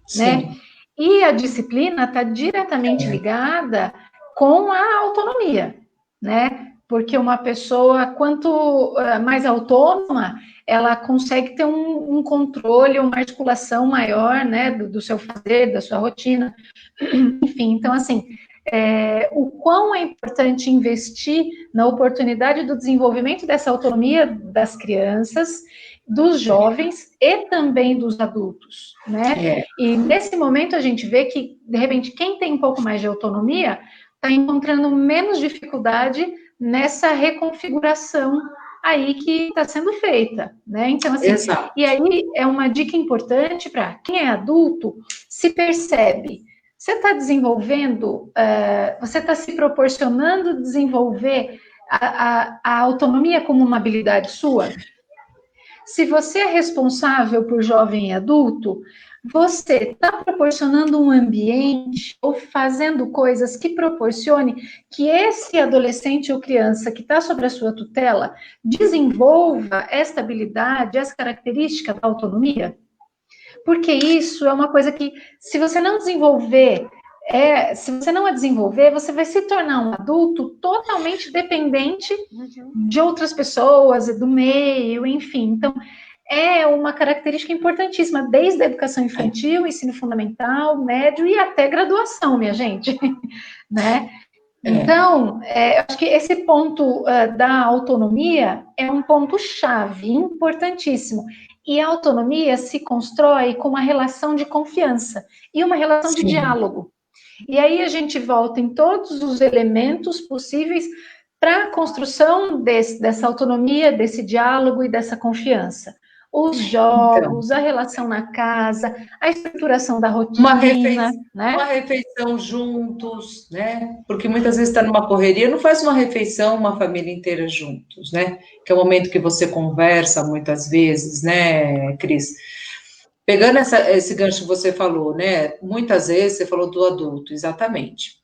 Sim. né? E a disciplina está diretamente ligada com a autonomia, né? Porque uma pessoa, quanto mais autônoma, ela consegue ter um controle, uma articulação maior, né, do seu fazer, da sua rotina, enfim. Então, assim, o quão é importante investir na oportunidade do desenvolvimento dessa autonomia das crianças, dos jovens e também dos adultos, né? E nesse momento a gente vê que, de repente, quem tem um pouco mais de autonomia está encontrando menos dificuldade nessa reconfiguração aí que está sendo feita, né? Então, assim, Exato. E aí é uma dica importante para quem é adulto, se percebe. Você está desenvolvendo, você está se proporcionando desenvolver a autonomia como uma habilidade sua? Se você é responsável por jovem e adulto, você está proporcionando um ambiente ou fazendo coisas que proporcione que esse adolescente ou criança que está sob a sua tutela desenvolva essa habilidade, essa característica da autonomia? Porque isso é uma coisa que, se você não desenvolver, se você não a desenvolver, você vai se tornar um adulto totalmente dependente de outras pessoas, do meio, enfim. Então, é uma característica importantíssima, desde a educação infantil, ensino fundamental, médio e até graduação, minha gente, né? Então, acho que esse ponto da autonomia é um ponto-chave, importantíssimo. E a autonomia se constrói com uma relação de confiança e uma relação de diálogo. E aí a gente volta em todos os elementos possíveis para a construção dessa autonomia, desse diálogo e dessa confiança. Os jogos, a relação na casa, a estruturação da rotina, uma refeição juntos, né? Porque muitas vezes está numa correria, não faz uma refeição, uma família inteira juntos, né? Que é o momento que você conversa muitas vezes, né, Cris? Pegando esse gancho que você falou, né? Muitas vezes você falou do adulto, exatamente.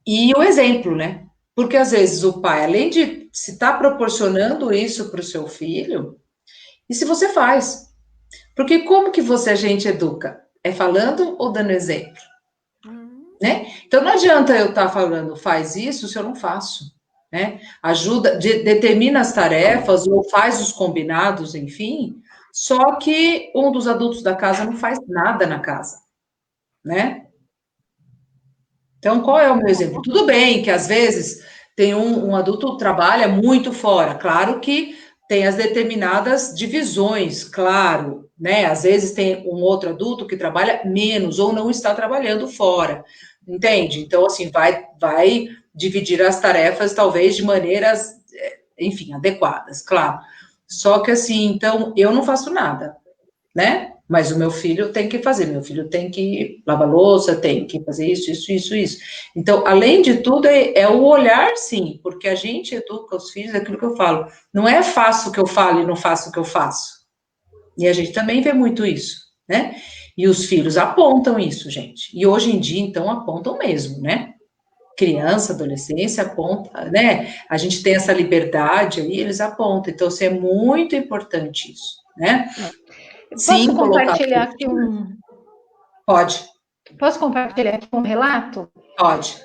E o exemplo, né? Porque às vezes o pai, além de se estar proporcionando isso para o seu filho, e se você faz? Porque como que a gente educa? É falando ou dando exemplo? Né? Então não adianta eu estar falando, faz isso, se eu não faço. Né? Ajuda, determina as tarefas, ou faz os combinados, enfim, só que um dos adultos da casa não faz nada na casa. Né? Então, qual é o meu exemplo? Tudo bem que às vezes tem um adulto que trabalha muito fora, claro que tem as determinadas divisões, claro, né? Às vezes tem um outro adulto que trabalha menos ou não está trabalhando fora, entende? Então, assim, vai dividir as tarefas talvez de maneiras, enfim, adequadas, claro. Só que assim, então, eu não faço nada, né? Mas o meu filho tem que fazer, meu filho tem que lavar louça, tem que fazer isso. Então, além de tudo, é o olhar, sim, porque a gente educa os filhos, é aquilo que eu falo, não é faço o que eu falo e não faço o que eu faço. E a gente também vê muito isso, né? E os filhos apontam isso, gente. E hoje em dia, então, apontam mesmo, né? Criança, adolescência, aponta, né? A gente tem essa liberdade aí, eles apontam. Então, assim, é muito importante isso, né? Posso compartilhar aqui Pode. Posso compartilhar aqui um relato? Pode.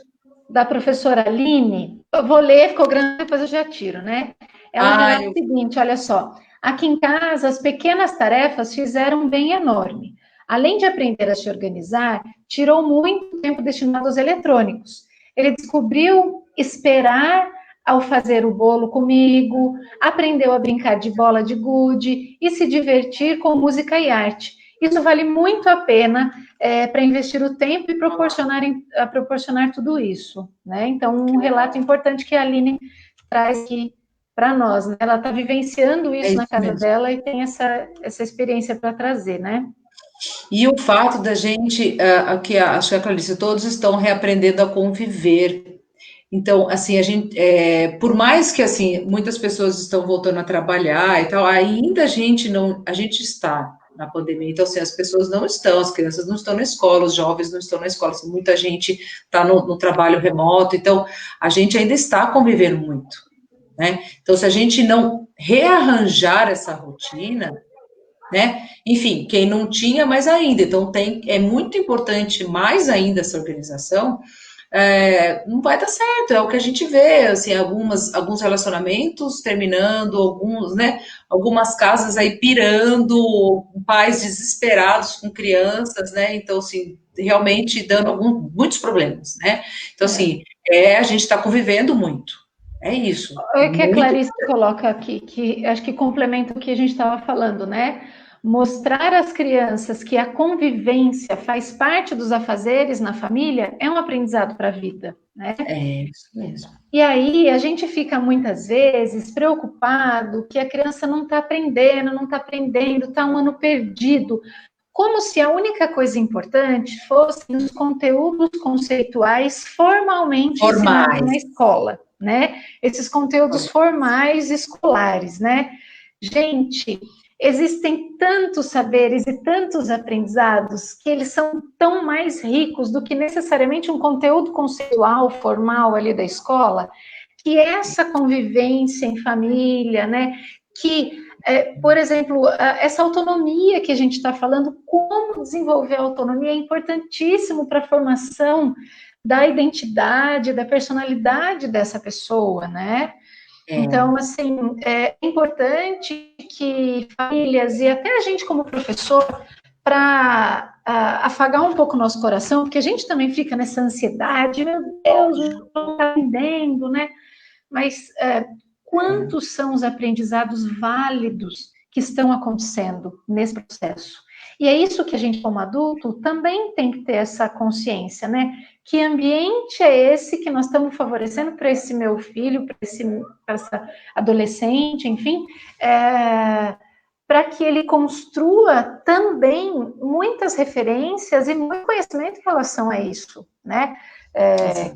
Da professora Aline. Eu vou ler, ficou grande, depois eu já tiro, né? Ela relata o seguinte, olha só. Aqui em casa, as pequenas tarefas fizeram um bem enorme. Além de aprender a se organizar, tirou muito tempo destinado aos eletrônicos. Ele descobriu esperar ao fazer o bolo comigo, aprendeu a brincar de bola de gude e se divertir com música e arte. Isso vale muito a pena para investir o tempo e proporcionar tudo isso, né? Então, um relato importante que a Aline traz aqui para nós, né? Ela está vivenciando isso na isso casa mesmo. dela e tem essa experiência para trazer, né? E o fato da gente, que acho que a Clarice, todos estão reaprendendo a conviver. Então, assim, a gente, por mais que assim muitas pessoas estão voltando a trabalhar e tal, ainda a gente não, a gente está na pandemia. Então, assim, as pessoas não estão, as crianças não estão na escola, os jovens não estão na escola, assim, muita gente está no trabalho remoto. Então, a gente ainda está convivendo muito, né? Então, se a gente não rearranjar essa rotina, né? Enfim, quem não tinha, mais ainda. Então, é muito importante mais ainda essa organização. Não vai dar certo, é o que a gente vê, assim, alguns relacionamentos terminando, alguns, né? Algumas casas aí pirando, pais desesperados com crianças, né? Então, assim, realmente dando muitos problemas, né? Então, assim, a gente está convivendo muito. É isso. É o que a Muito. Clarice coloca aqui, que acho que complementa o que a gente estava falando, né? Mostrar às crianças que a convivência faz parte dos afazeres na família é um aprendizado para a vida, né? É isso mesmo. E aí a gente fica muitas vezes preocupado que a criança não está aprendendo, está um ano perdido, como se a única coisa importante fossem os conteúdos conceituais formalmente ensinados na escola, né? Esses conteúdos formais escolares, né? Gente, existem tantos saberes e tantos aprendizados que eles são tão mais ricos do que necessariamente um conteúdo conceitual formal ali da escola, que essa convivência em família, né? Que por exemplo, essa autonomia que a gente está falando, como desenvolver a autonomia é importantíssimo para a formação da identidade, da personalidade dessa pessoa, né? Então, assim, é importante que famílias e até a gente como professor, para afagar um pouco o nosso coração, porque a gente também fica nessa ansiedade, meu Deus, não está aprendendo, né? Mas quantos são os aprendizados válidos que estão acontecendo nesse processo? E é isso que a gente, como adulto, também tem que ter essa consciência, né? Que ambiente é esse que nós estamos favorecendo para esse meu filho, para essa adolescente, enfim, para que ele construa também muitas referências e muito conhecimento em relação a isso, né?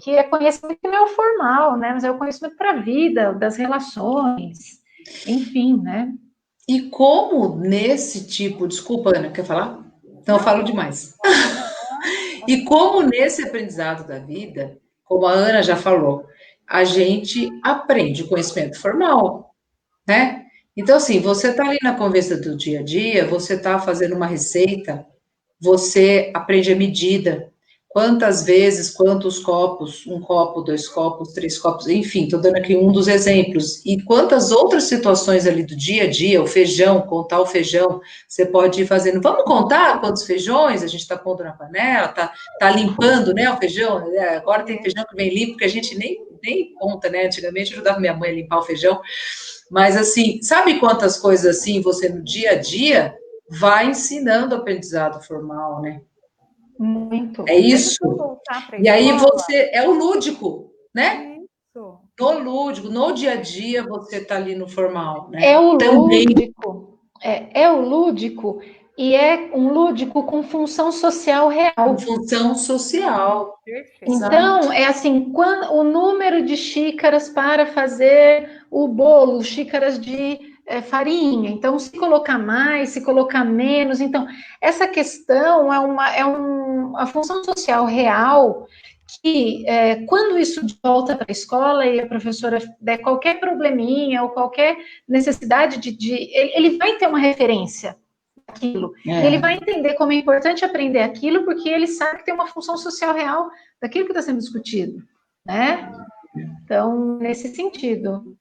Que é conhecimento que não é o formal, né? Mas é o conhecimento para a vida, das relações, enfim, né? E como nesse tipo, desculpa, Ana, quer falar? Então eu falo demais. E como nesse aprendizado da vida, como a Ana já falou, a gente aprende o conhecimento formal, né? Então, assim, você está ali na conversa do dia a dia, você está fazendo uma receita, você aprende a medida, quantas vezes, quantos copos, um copo, dois copos, três copos, enfim, estou dando aqui um dos exemplos. E quantas outras situações ali do dia a dia, o feijão, contar o feijão, você pode ir fazendo, vamos contar quantos feijões a gente está pondo na panela, tá limpando, né, o feijão, agora tem feijão que vem limpo, que a gente nem conta, né, antigamente eu ajudava minha mãe a limpar o feijão, mas assim, sabe quantas coisas assim você no dia a dia vai ensinando o aprendizado formal, né? Muito. É isso. E aí você é o lúdico, né? Isso. No lúdico, no dia a dia você tá ali no formal, né? É o Também. lúdico. É o lúdico e é um lúdico com função social real. Com função social. Então, é assim, o número de xícaras para fazer o bolo, xícaras de farinha. Então, se colocar mais, se colocar menos. Então, essa questão é uma função social real que, quando isso volta para a escola e a professora der qualquer probleminha ou qualquer necessidade ele vai ter uma referência aquilo. E ele vai entender como é importante aprender aquilo, porque ele sabe que tem uma função social real daquilo que está sendo discutido, né? Então, nesse sentido.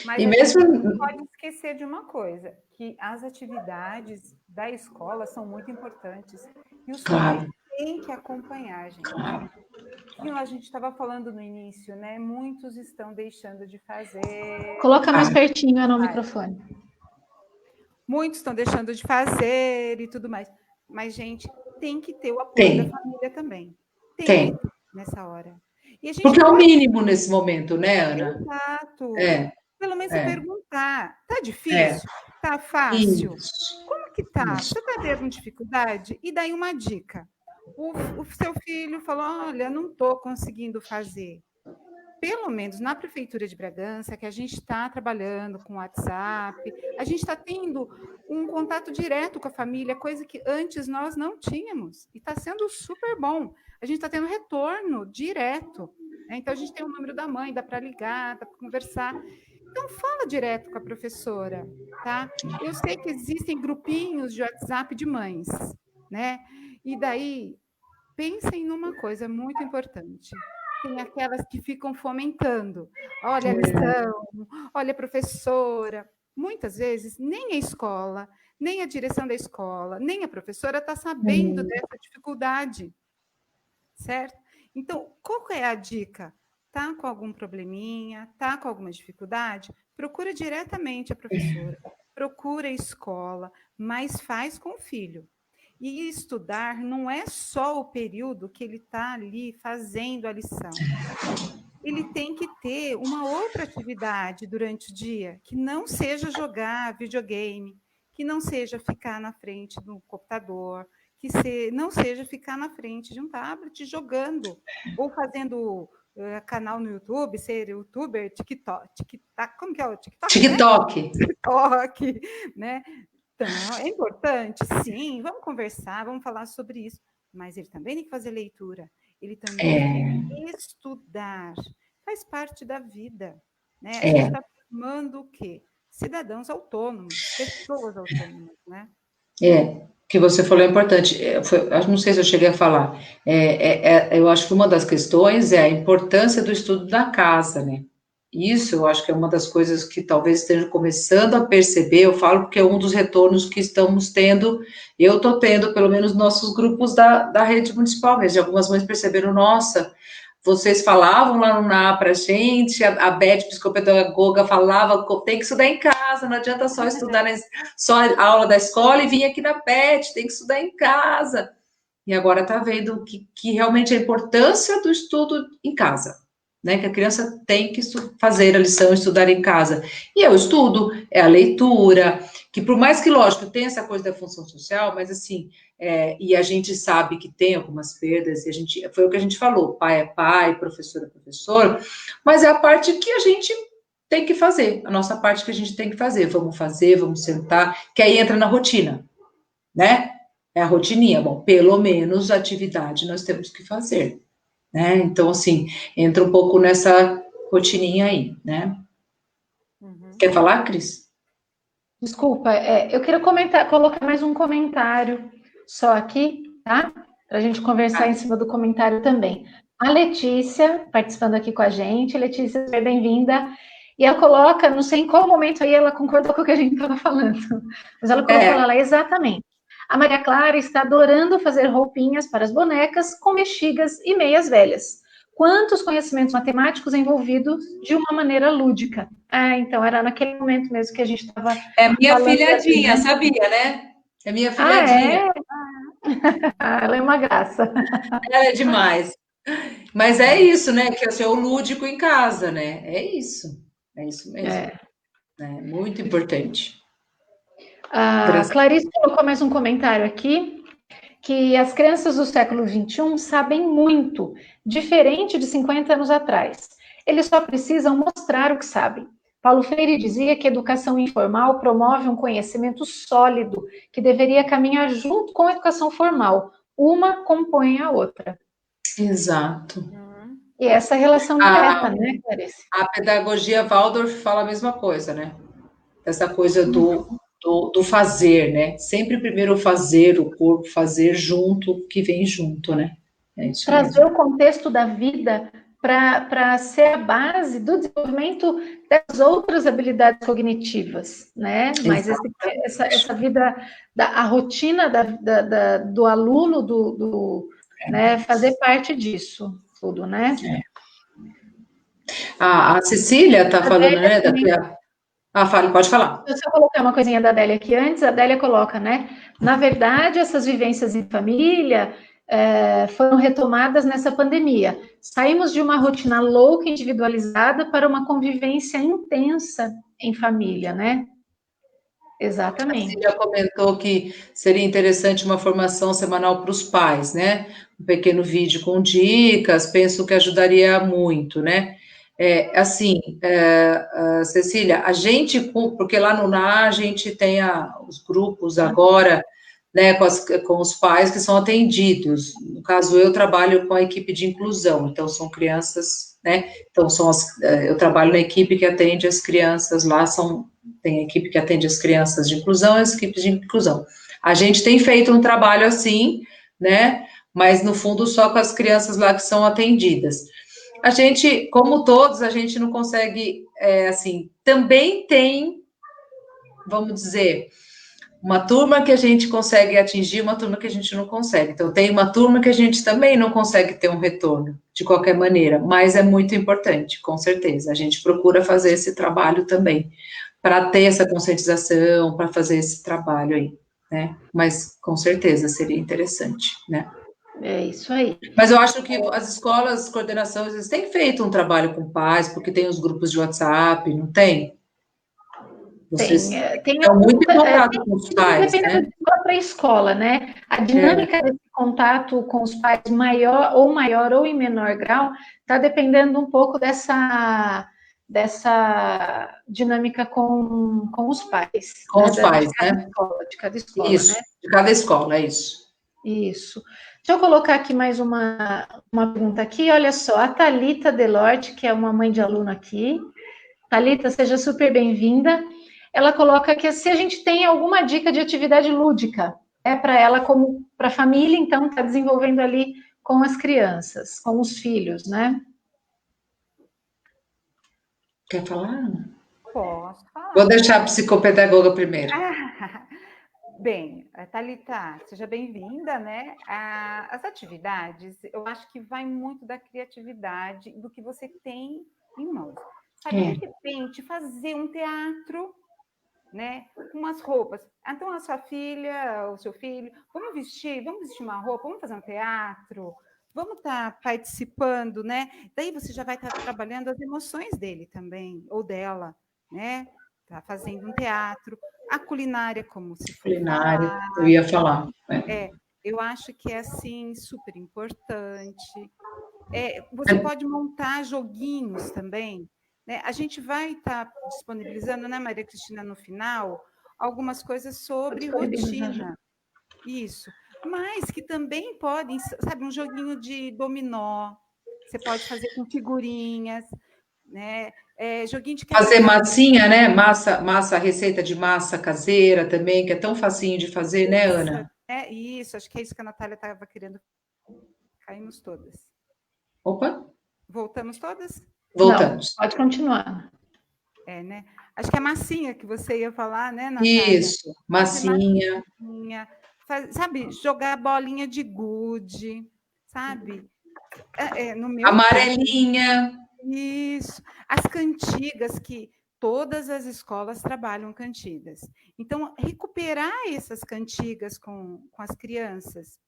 Mas e mesmo não pode esquecer de uma coisa, que as atividades da escola são muito importantes. E os pais têm que acompanhar, gente. Claro. A gente estava falando no início, né? Muitos estão deixando de fazer. Coloca mais pertinho no microfone. Muitos estão deixando de fazer e tudo mais. Mas, gente, tem que ter o apoio da família também. Tem. Nessa hora. Porque é o mínimo nesse momento, né, Ana? Exato. Pelo menos você perguntar, tá difícil? Tá Isso. fácil? Como que tá? Você tá tendo dificuldade? E daí uma dica. O seu filho falou, olha, não estou conseguindo fazer. Pelo menos na Prefeitura de Bragança, que a gente está trabalhando com WhatsApp, a gente está tendo um contato direto com a família, coisa que antes nós não tínhamos, e está sendo super bom. A gente está tendo retorno direto, né? Então, a gente tem o número da mãe, dá para ligar, dá para conversar. Então, fala direto com a professora, tá? Eu sei que existem grupinhos de WhatsApp de mães, né? E daí, pensem numa coisa muito importante. Tem aquelas que ficam fomentando. Olha a lição, olha a professora. Muitas vezes, nem a escola, nem a direção da escola, nem a professora está sabendo dessa dificuldade, certo? Então, qual é a dica? Tá com algum probleminha, tá com alguma dificuldade? Procura diretamente a professora, procura a escola, mas faz com o filho. E estudar não é só o período que ele está ali fazendo a lição. Ele tem que ter uma outra atividade durante o dia, que não seja jogar videogame, que não seja ficar na frente do computador, não seja ficar na frente de um tablet jogando, ou fazendo canal no YouTube, ser youtuber, TikTok, como que é o TikTok? TikTok. Né? TikTok, né? Então, é importante, sim, vamos conversar, vamos falar sobre isso, mas ele também tem que fazer leitura, ele também tem que estudar, faz parte da vida, né? A gente está formando o quê? Cidadãos autônomos, pessoas autônomas, né? O que você falou é importante, não sei se eu cheguei a falar, eu acho que uma das questões é a importância do estudo da casa, né? Isso eu acho que é uma das coisas que talvez esteja começando a perceber, eu falo porque é um dos retornos que estamos tendo, eu estou tendo, pelo menos, nossos grupos da rede municipal mesmo, algumas mães perceberam, nossa, vocês falavam lá no NA pra gente, a Beth, psicopedagoga, falava, tem que estudar em casa, não adianta só estudar, só a aula da escola e vir aqui na Beth, tem que estudar em casa. E agora está vendo que realmente a importância do estudo em casa, né? Que a criança tem que fazer a lição, estudar em casa. E é o estudo, é a leitura, que por mais que, lógico, tem essa coisa da função social, mas assim, e a gente sabe que tem algumas perdas, e foi o que a gente falou, pai é pai, professor é professor, mas é a parte que a gente tem que fazer, a nossa parte que a gente tem que fazer, vamos sentar, que aí entra na rotina, né? É a rotininha, bom, pelo menos a atividade nós temos que fazer, né? Então, assim, entra um pouco nessa rotininha aí, né? Quer falar, Cris? Desculpa, eu queria colocar mais um comentário só aqui, tá? Para a gente conversar em cima do comentário também. A Letícia, participando aqui com a gente. Letícia, seja bem-vinda. E ela coloca, não sei em qual momento aí ela concordou com o que a gente estava falando, mas ela colocou lá exatamente. A Maria Clara está adorando fazer roupinhas para as bonecas com bexigas e meias velhas. Quantos conhecimentos matemáticos envolvidos de uma maneira lúdica. Então era naquele momento mesmo que a gente estava... É minha filhadinha, assim, né? Sabia, né? É minha filhadinha. Ela é uma graça. Ela é demais. Mas é isso, né? Que é o lúdico em casa, né? É isso mesmo. É muito importante. A Clarice colocou mais um comentário aqui, que as crianças do século XXI sabem muito, diferente de 50 anos atrás. Eles só precisam mostrar o que sabem. Paulo Freire dizia que a educação informal promove um conhecimento sólido, que deveria caminhar junto com a educação formal. Uma compõe a outra. Exato. E essa relação direta, né, Clarice? A pedagogia Waldorf fala a mesma coisa, né? Essa coisa do fazer, né? Sempre primeiro fazer, o corpo fazer junto, que vem junto, né? É isso trazer mesmo. O contexto da vida para ser a base do desenvolvimento das outras habilidades cognitivas, né? Mas essa vida, a rotina do aluno, né? Fazer parte disso tudo, né? A Cecília está falando, né? Pode falar. Se eu colocar uma coisinha da Adélia aqui antes, a Adélia coloca, né? Na verdade, essas vivências em família foram retomadas nessa pandemia. Saímos de uma rotina louca, individualizada, para uma convivência intensa em família, né? Exatamente. A Cília comentou que seria interessante uma formação semanal para os pais, né? Um pequeno vídeo com dicas, penso que ajudaria muito, né? Cecília, a gente, porque lá no NA a gente tem os grupos agora, né, com os pais que são atendidos. No caso, eu trabalho com a equipe de inclusão, então são crianças, né? Então eu trabalho na equipe que atende as crianças lá, tem a equipe que atende as crianças de inclusão e as equipes de inclusão. A gente tem feito um trabalho assim, né? Mas no fundo só com as crianças lá que são atendidas. A gente, como todos, a gente não consegue, também tem, vamos dizer, uma turma que a gente consegue atingir, uma turma que a gente não consegue. Então, tem uma turma que a gente também não consegue ter um retorno, de qualquer maneira, mas é muito importante, com certeza. A gente procura fazer esse trabalho também, para ter essa conscientização, para fazer esse trabalho aí, né? Mas, com certeza, seria interessante, né? É isso aí. Mas eu acho que as escolas, coordenação, eles têm feito um trabalho com pais, porque tem os grupos de WhatsApp, não tem? Vocês estão muito em contato com os pais, né? Dependendo de escola para escola, né? A dinâmica desse contato com os pais maior ou em menor grau está dependendo um pouco dessa dinâmica com os pais. Com os pais, né? De cada escola, isso, né? De cada escola, é isso. Isso. Deixa eu colocar aqui mais uma pergunta aqui. Olha só, a Thalita Delorte, que é uma mãe de aluno aqui. Thalita, seja super bem-vinda. Ela coloca que se a gente tem alguma dica de atividade lúdica, para ela como para a família, então está desenvolvendo ali com as crianças, com os filhos, né? Quer falar? Posso falar. Vou deixar a psicopedagoga primeiro. Bem, Thalita, seja bem-vinda, né? As atividades, eu acho que vai muito da criatividade, do que você tem em mãos. Sabe, de repente, fazer um teatro, né? Com umas roupas. Então, a sua filha, o seu filho, vamos vestir uma roupa, vamos fazer um teatro, vamos estar participando, né? Daí você já vai estar trabalhando as emoções dele também, ou dela, né? Tá fazendo um teatro. A culinária, como se for Culinária, falar, eu ia falar. Eu acho que é, assim, super importante. Você pode montar joguinhos também, né? A gente vai estar disponibilizando, né, Maria Cristina, no final, algumas coisas sobre rotina. Isso. Mas que também podem, sabe, um joguinho de dominó, você pode fazer com figurinhas, né? Joguinho de fazer massinha, né? Massa, receita de massa caseira também, que é tão facinho de fazer, né, Ana? Isso, acho que é isso que a Natália estava querendo. Caímos todas. Opa! Voltamos todas? Voltamos. Não, pode continuar. Né? Acho que é massinha que você ia falar, né, Natália? Isso, massinha. Sabe, jogar bolinha de gude, sabe? No meu Amarelinha. caso, isso. As cantigas, que todas as escolas trabalham cantigas. Então, recuperar essas cantigas com as crianças.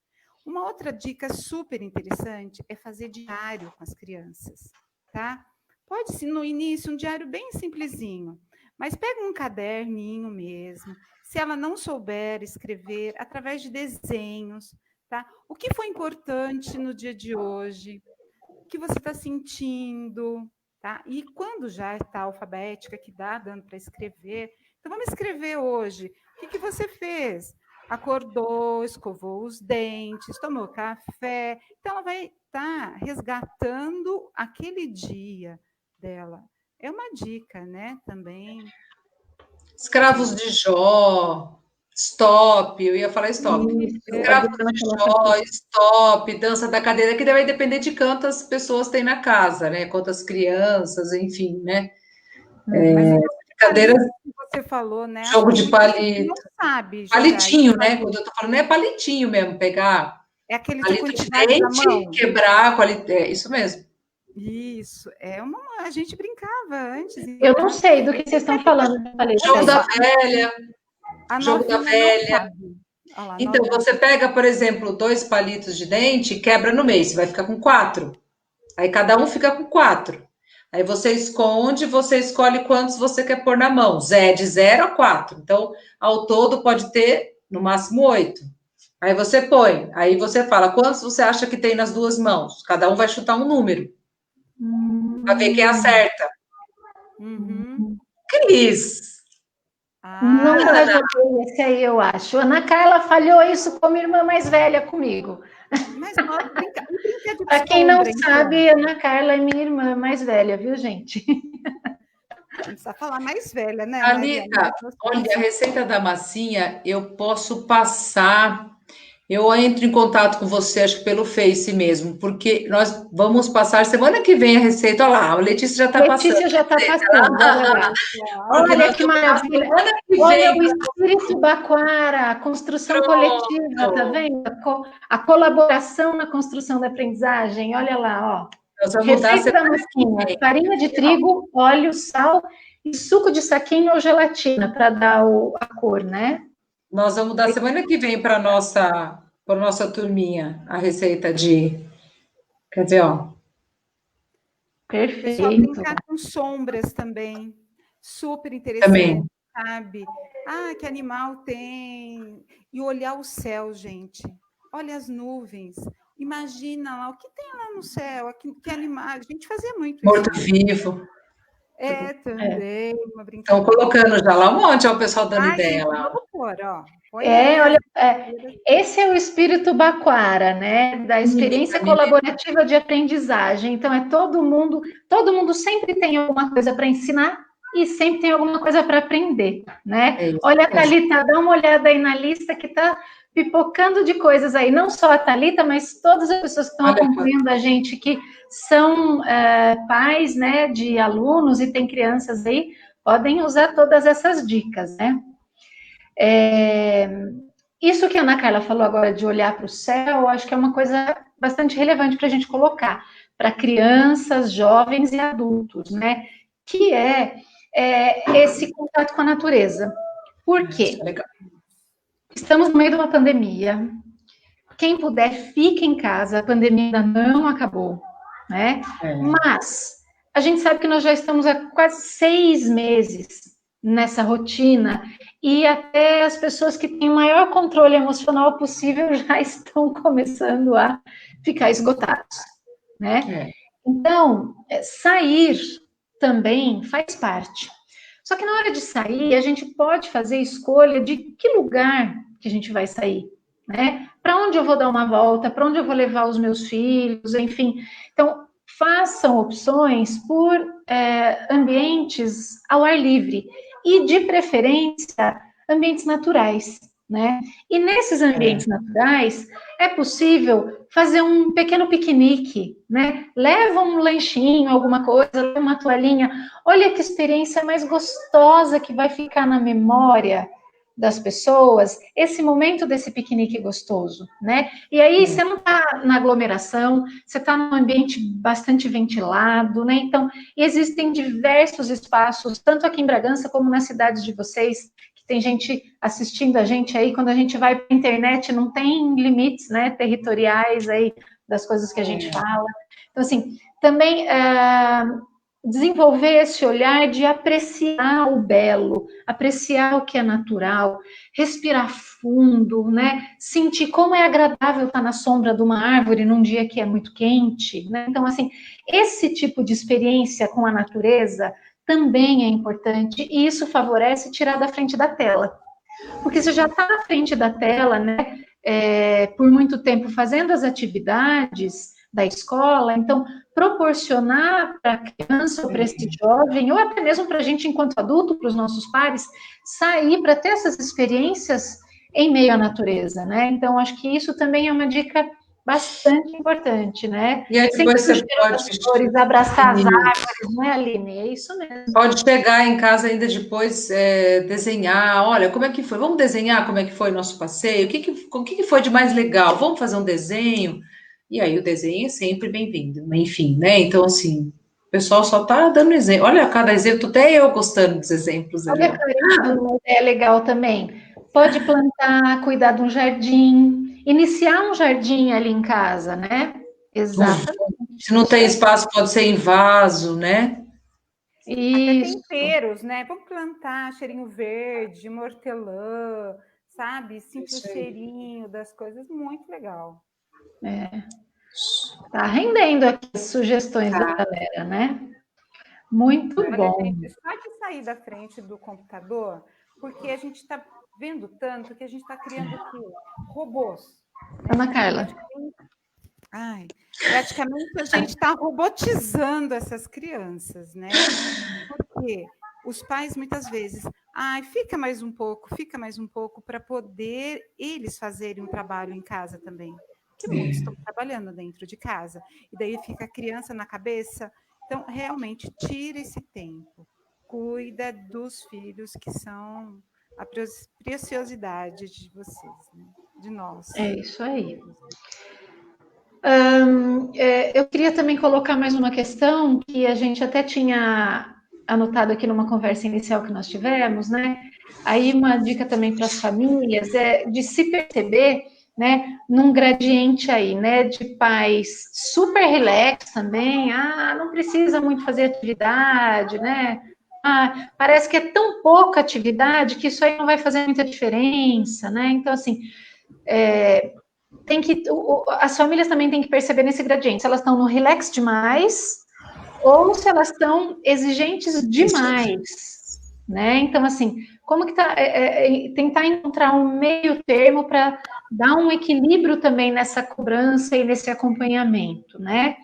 Uma outra dica super interessante é fazer diário com as crianças, tá? Pode ser, no início, um diário bem simplesinho, mas pega um caderninho mesmo. Se ela não souber escrever, através de desenhos, tá? O que foi importante no dia de hoje? O que você está sentindo? Tá? E quando já está alfabética, que dá dando para escrever, então vamos escrever hoje. O que você fez? Acordou, escovou os dentes, tomou café. Então, ela vai estar resgatando aquele dia dela. É uma dica, né? Também. Escravos de Jó, stop, eu ia falar stop. Escravos de Jó, stop, dança da cadeira, que vai depender de quantas pessoas tem na casa, né? Quantas crianças, enfim, né? Brincadeira que você falou, né? Jogo de palito. Não sabe jogar palitinho, né? Quando eu tô falando, é palitinho mesmo, pegar. É aquele palito de dente, quebrar, isso mesmo. Isso, a gente brincava antes. Eu não sei do que vocês estão falando. Jogo da velha. Jogo da velha. Olha lá, Então, você pega, por exemplo, 2 palitos de dente e quebra no meio, você vai ficar com 4. Aí cada um fica com 4. Aí você esconde, você escolhe quantos você quer pôr na mão. De 0 a 4. Então, ao todo pode ter no máximo 8. Aí você põe, aí você fala quantos você acha que tem nas 2 mãos. Cada um vai chutar um número para ver quem acerta. Cris. Nunca joguei esse aí, eu acho. Ana Carla falhou isso como irmã mais velha comigo. Mas nós brincar de Para quem não sombra, sabe, Ana Carla é minha irmã mais velha, viu, gente? Não precisa falar mais velha, né, Anitta, Mariana? olha, a receita da massinha eu posso passar. Eu entro em contato com você, acho que pelo Face mesmo, porque nós vamos passar semana que vem a receita. Olha lá, a Letícia já está passando. Letícia já está passando, olha lá. Olha que maravilha. Olha o espírito Baquara, a construção coletiva, tá vendo? A colaboração na construção da aprendizagem, olha lá, ó. Receita da massinha, farinha de trigo, óleo, sal e suco de saquinho ou gelatina para dar a cor, né? Nós vamos dar semana que vem para nossa turminha a receita de. Quer dizer, ó. Perfeito. Pessoal, brincar com sombras também. Super interessante, também. sabe? Ah, que animal tem? E olhar o céu, gente. Olha as nuvens. Imagina lá, o que tem lá no céu? Que animal? A gente fazia muito isso. Morto-vivo. Também, uma brincadeira. Estão colocando já lá um monte, ó, o pessoal dando ideia lá. Vamos pôr, ó. Olha, esse é o espírito Baquara, né? Da experiência colaborativa de aprendizagem. Então, é todo mundo sempre tem alguma coisa para ensinar e sempre tem alguma coisa para aprender, né? Olha, Thalita, dá uma olhada aí na lista que está pipocando de coisas aí, não só a Thalita, mas todas as pessoas que estão acompanhando a gente, que são pais, né, de alunos e tem crianças aí, podem usar todas essas dicas, né? Isso que a Ana Carla falou agora de olhar para o céu, eu acho que é uma coisa bastante relevante para a gente colocar para crianças, jovens e adultos, né? Que é esse contato com a natureza. Por quê? Estamos no meio de uma pandemia. Quem puder, fique em casa. A pandemia ainda não acabou, né? Mas a gente sabe que nós já estamos há quase 6 meses nessa rotina e até as pessoas que têm o maior controle emocional possível já estão começando a ficar esgotados, né? Então, sair também faz parte. Só que na hora de sair, a gente pode fazer escolha de que lugar que a gente vai sair, né? Para onde eu vou dar uma volta, para onde eu vou levar os meus filhos, enfim. Então, façam opções por ambientes ao ar livre e, de preferência, ambientes naturais, né? E nesses ambientes naturais, é possível fazer um pequeno piquenique, né? Leva um lanchinho, alguma coisa, leva uma toalhinha. Olha que experiência mais gostosa que vai ficar na memória das pessoas, esse momento desse piquenique gostoso, né? E aí você não está na aglomeração, você está num ambiente bastante ventilado, né? Então, existem diversos espaços, tanto aqui em Bragança como nas cidades de vocês, que tem gente assistindo a gente aí, quando a gente vai para a internet, não tem limites, né, territoriais aí das coisas que a gente fala. Então, assim, também desenvolver esse olhar de apreciar o belo, apreciar o que é natural, respirar fundo, né? Sentir como é agradável estar na sombra de uma árvore num dia que é muito quente, né? Então, assim, esse tipo de experiência com a natureza também é importante e isso favorece tirar da frente da tela. Porque você já está na frente da tela, né? Por muito tempo fazendo as atividades da escola, então proporcionar para a criança ou para esse jovem, ou até mesmo para a gente enquanto adulto, para os nossos pares, sair para ter essas experiências em meio à natureza, né? Então, acho que isso também é uma dica bastante importante, né? E aí depois você pode... flores, abraçar as árvores, não é, Aline? É isso mesmo. Pode chegar em casa ainda depois, desenhar, olha, como é que foi? Vamos desenhar como é que foi o nosso passeio? O que foi de mais legal? Vamos fazer um desenho? E aí o desenho é sempre bem-vindo, enfim, né? Então, assim, o pessoal só tá dando exemplo. Olha, cada exemplo, até eu gostando dos exemplos. Olha, Karina, uma ideia legal também. pode plantar, cuidar de um jardim, iniciar um jardim ali em casa, né? Exatamente. Se não tem espaço, pode ser em vaso, né? Até Isso. temperos, né? Vamos plantar cheirinho verde, uma hortelã, sabe? Sentir o cheirinho das coisas, muito legal. Tá rendendo aqui as sugestões da galera, né? Muito Olha, bom. gente, só de sair da frente do computador, porque a gente está vendo tanto que a gente está criando o quê? Robôs. Né? Ana Carla. Praticamente a gente está robotizando essas crianças, né? Porque os pais muitas vezes, fica mais um pouco, para poder eles fazerem um trabalho em casa também. Porque muitos estão trabalhando dentro de casa. E daí fica a criança na cabeça. Então, realmente, tira esse tempo. Cuida dos filhos que são a preciosidade de vocês, né? De nós. É isso aí. Eu queria também colocar mais uma questão que a gente até tinha anotado aqui numa conversa inicial que nós tivemos, né? Aí uma dica também para as famílias é de se perceber, né, num gradiente aí, né, de pais super relax também, não precisa muito fazer atividade, né? Parece que é tão pouca atividade que isso aí não vai fazer muita diferença, né? Então, assim, as famílias também têm que perceber nesse gradiente, se elas estão no relax demais ou se elas estão exigentes demais, né? Então, assim, como que tá, tentar encontrar um meio termo para dar um equilíbrio também nessa cobrança e nesse acompanhamento, né?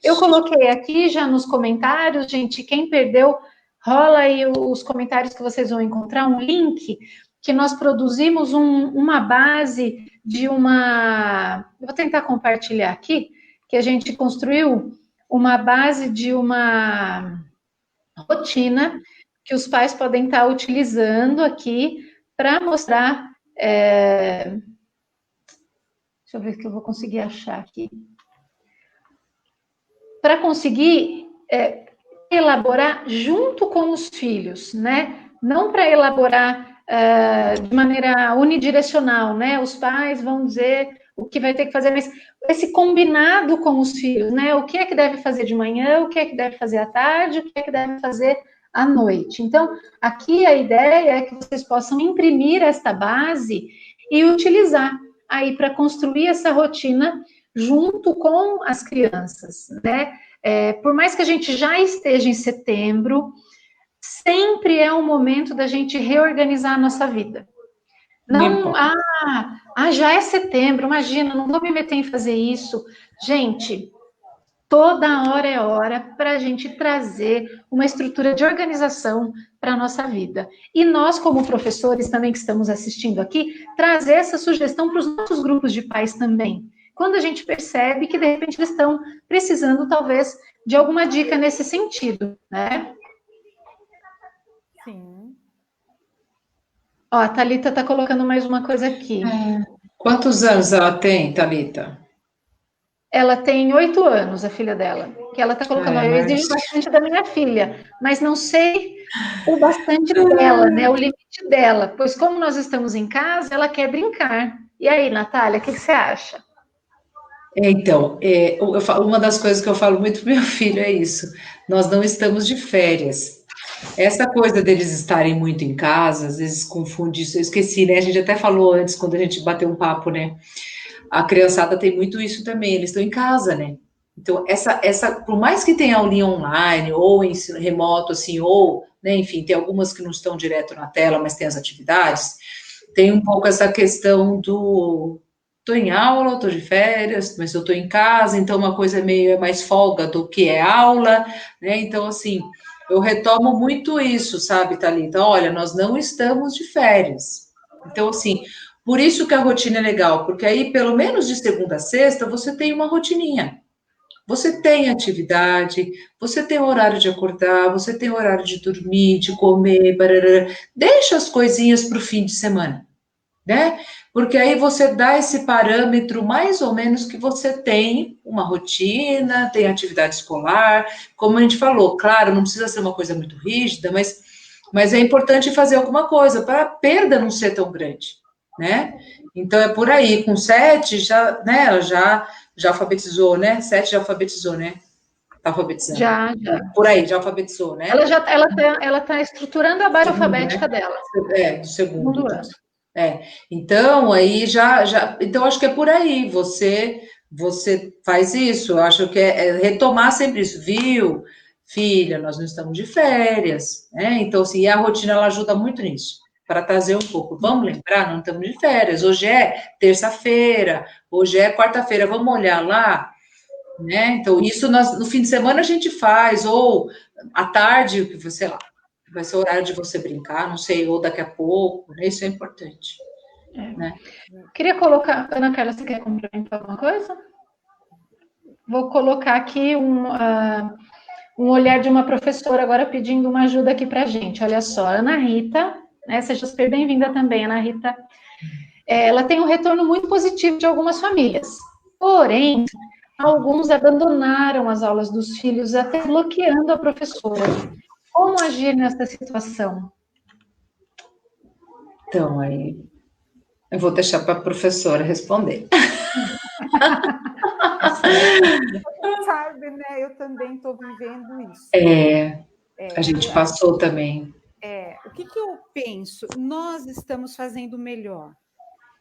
Eu coloquei aqui já nos comentários, gente, quem perdeu, rola aí os comentários que vocês vão encontrar, um link que nós produzimos uma base de uma... Eu vou tentar compartilhar aqui, que a gente construiu uma base de uma rotina que os pais podem estar utilizando aqui para mostrar... Deixa eu ver se eu vou conseguir achar aqui. Para conseguir elaborar junto com os filhos, né? Não para elaborar de maneira unidirecional, né? Os pais vão dizer o que vai ter que fazer, mas esse combinado com os filhos, né? O que é que deve fazer de manhã, o que é que deve fazer à tarde, o que é que deve fazer à noite. Então, aqui a ideia é que vocês possam imprimir esta base e utilizar aí para construir essa rotina junto com as crianças, né? Por mais que a gente já esteja em setembro, sempre é um momento da gente reorganizar a nossa vida. Não, já é setembro, imagina, não vou me meter em fazer isso. Gente, toda hora é hora para a gente trazer uma estrutura de organização para a nossa vida. E nós, como professores também que estamos assistindo aqui, trazer essa sugestão para os nossos grupos de pais também. Quando a gente percebe que, de repente, eles estão precisando, talvez, de alguma dica nesse sentido, né? Sim. Ó, a Thalita está colocando mais uma coisa aqui. Quantos anos ela tem, Thalita? Ela tem 8 anos, a filha dela. Que ela está colocando, eu exijo bastante da minha filha, mas não sei o bastante dela, né? O limite dela. Pois como nós estamos em casa, ela quer brincar. E aí, Natália, o que você acha? Então, uma das coisas que eu falo muito pro meu filho é isso. Nós não estamos de férias. Essa coisa deles estarem muito em casa, às vezes confunde isso. Eu esqueci, né? A gente até falou antes, quando a gente bateu um papo, né? A criançada tem muito isso também, eles estão em casa, né? Então, por mais que tenha aulinha online, ou ensino remoto, assim, ou, né, enfim, tem algumas que não estão direto na tela, mas tem as atividades, tem um pouco essa questão do... Estou em aula, estou de férias, mas eu estou em casa, então uma coisa meio mais folga do que é aula, né? Então, assim, eu retomo muito isso, sabe, Thalita? Olha, nós não estamos de férias. Então, assim, por isso que a rotina é legal, porque aí, pelo menos de segunda a sexta, você tem uma rotininha. Você tem atividade, você tem horário de acordar, você tem horário de dormir, de comer, barará. Deixa as coisinhas para o fim de semana, né? Porque aí você dá esse parâmetro mais ou menos que você tem uma rotina, tem atividade escolar, como a gente falou, claro, não precisa ser uma coisa muito rígida, mas mas é importante fazer alguma coisa para a perda não ser tão grande, né? Então é por aí, com 7 já, né, ela já alfabetizou, né? 7 já alfabetizou, né? Tá alfabetizando. Já. Por aí, já alfabetizou, né? Ela tá estruturando a base Segundo, alfabética né? dela. Do segundo. Segundo ano. Então, aí então acho que é por aí, você faz isso, eu acho que é retomar sempre isso, viu? Filha, nós não estamos de férias, né? Então, assim, e a rotina, ela ajuda muito nisso, para trazer um pouco. Vamos lembrar, não estamos de férias, hoje é terça-feira, hoje é quarta-feira, vamos olhar lá, né? Então, isso no fim de semana a gente faz, ou à tarde, que você, sei lá, vai ser o horário de você brincar, não sei, ou daqui a pouco, né? Isso é importante, né? Queria colocar, Ana Carla, você quer complementar alguma coisa? Vou colocar aqui um olhar de uma professora agora pedindo uma ajuda aqui para a gente. Olha só, Ana Rita, né, seja super bem-vinda também, Ana Rita. Ela tem um retorno muito positivo de algumas famílias. Porém, alguns abandonaram as aulas dos filhos, até bloqueando a professora. Como agir nessa situação? Então, aí eu vou deixar para a professora responder. Sabe, né? Eu também estou vivendo isso. A gente passou também. O que eu penso? Nós estamos fazendo o melhor,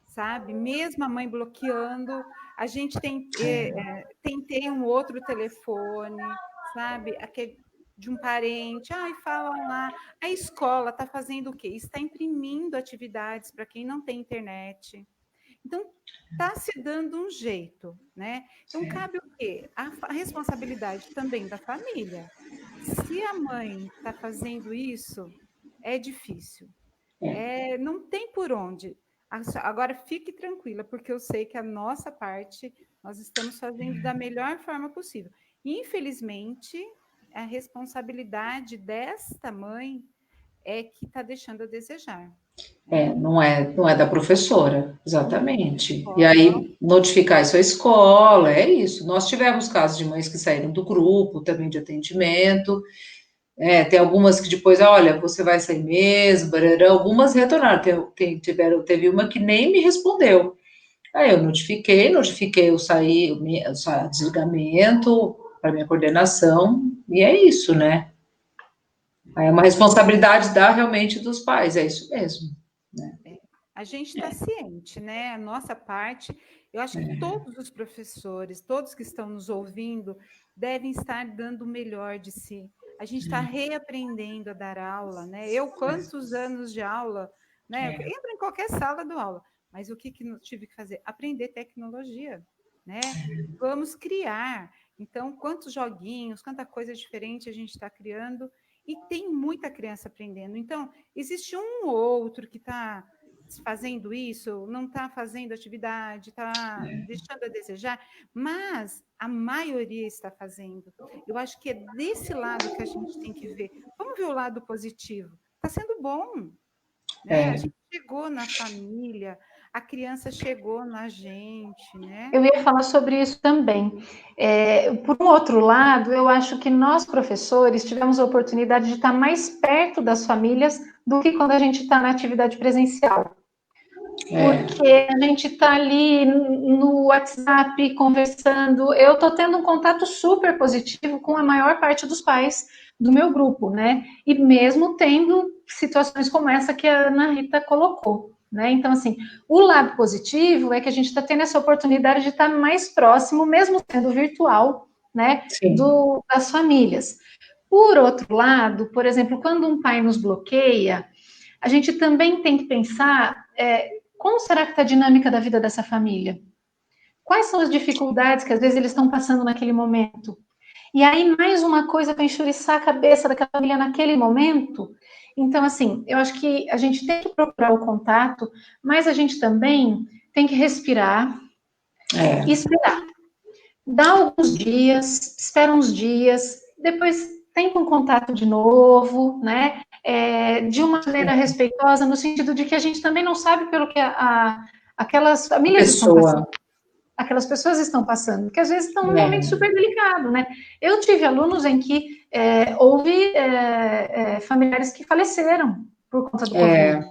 sabe? Mesmo a mãe bloqueando, a gente tem um outro telefone, sabe? Aquele de um parente, fala lá. A escola está fazendo o quê? Está imprimindo atividades para quem não tem internet. Então, está se dando um jeito, né? Então, cabe o quê? A responsabilidade também da família. Se a mãe está fazendo isso, é difícil. Não tem por onde. Agora, fique tranquila, porque eu sei que a nossa parte, nós estamos fazendo da melhor forma possível. Infelizmente, a responsabilidade desta mãe é que está deixando a desejar. Não é da professora, exatamente. E aí, notificar isso à escola, é isso. Nós tivemos casos de mães que saíram do grupo, também de atendimento. Tem algumas que depois, olha, você vai sair mesmo, barará, algumas retornaram. Teve uma que nem me respondeu. Aí eu notifiquei, o desligamento para minha coordenação, e é isso, né? Aí é uma responsabilidade realmente dos pais, é isso mesmo. Né? A gente está ciente, né? A nossa parte, eu acho que todos os professores, todos que estão nos ouvindo, devem estar dando o melhor de si. A gente está reaprendendo a dar aula, né? Quantos anos de aula, né? Eu entro em qualquer sala do aula, mas o que eu tive que fazer? Aprender tecnologia, né? Vamos criar. Então, quantos joguinhos, quanta coisa diferente a gente está criando, e tem muita criança aprendendo. Então, existe um ou outro que está fazendo isso, não está fazendo atividade, está deixando a desejar, mas a maioria está fazendo. Eu acho que é desse lado que a gente tem que ver. Vamos ver o lado positivo. Está sendo bom. Né? A gente chegou na família, a criança chegou na gente, né? Eu ia falar sobre isso também. Por um outro lado, eu acho que nós, professores, tivemos a oportunidade de estar mais perto das famílias do que quando a gente está na atividade presencial. Porque a gente está ali no WhatsApp conversando. Eu estou tendo um contato super positivo com a maior parte dos pais do meu grupo, né? E mesmo tendo situações como essa que a Ana Rita colocou. Né? Então, assim, o lado positivo é que a gente está tendo essa oportunidade de estar mais próximo, mesmo sendo virtual, né, das famílias. Por outro lado, por exemplo, quando um pai nos bloqueia, a gente também tem que pensar como será que está a dinâmica da vida dessa família? Quais são as dificuldades que às vezes eles estão passando naquele momento? E aí, mais uma coisa para enxuriçar a cabeça daquela família naquele momento. Então, assim, eu acho que a gente tem que procurar o contato, mas a gente também tem que respirar e esperar. Dá alguns dias, espera uns dias, depois tenta um contato de novo, né? De uma maneira respeitosa, no sentido de que a gente também não sabe pelo que aquelas famílias estão passando. Aquelas pessoas estão passando, porque às vezes estão num momento super delicado, né? Eu tive alunos em que houve familiares que faleceram por conta do Covid.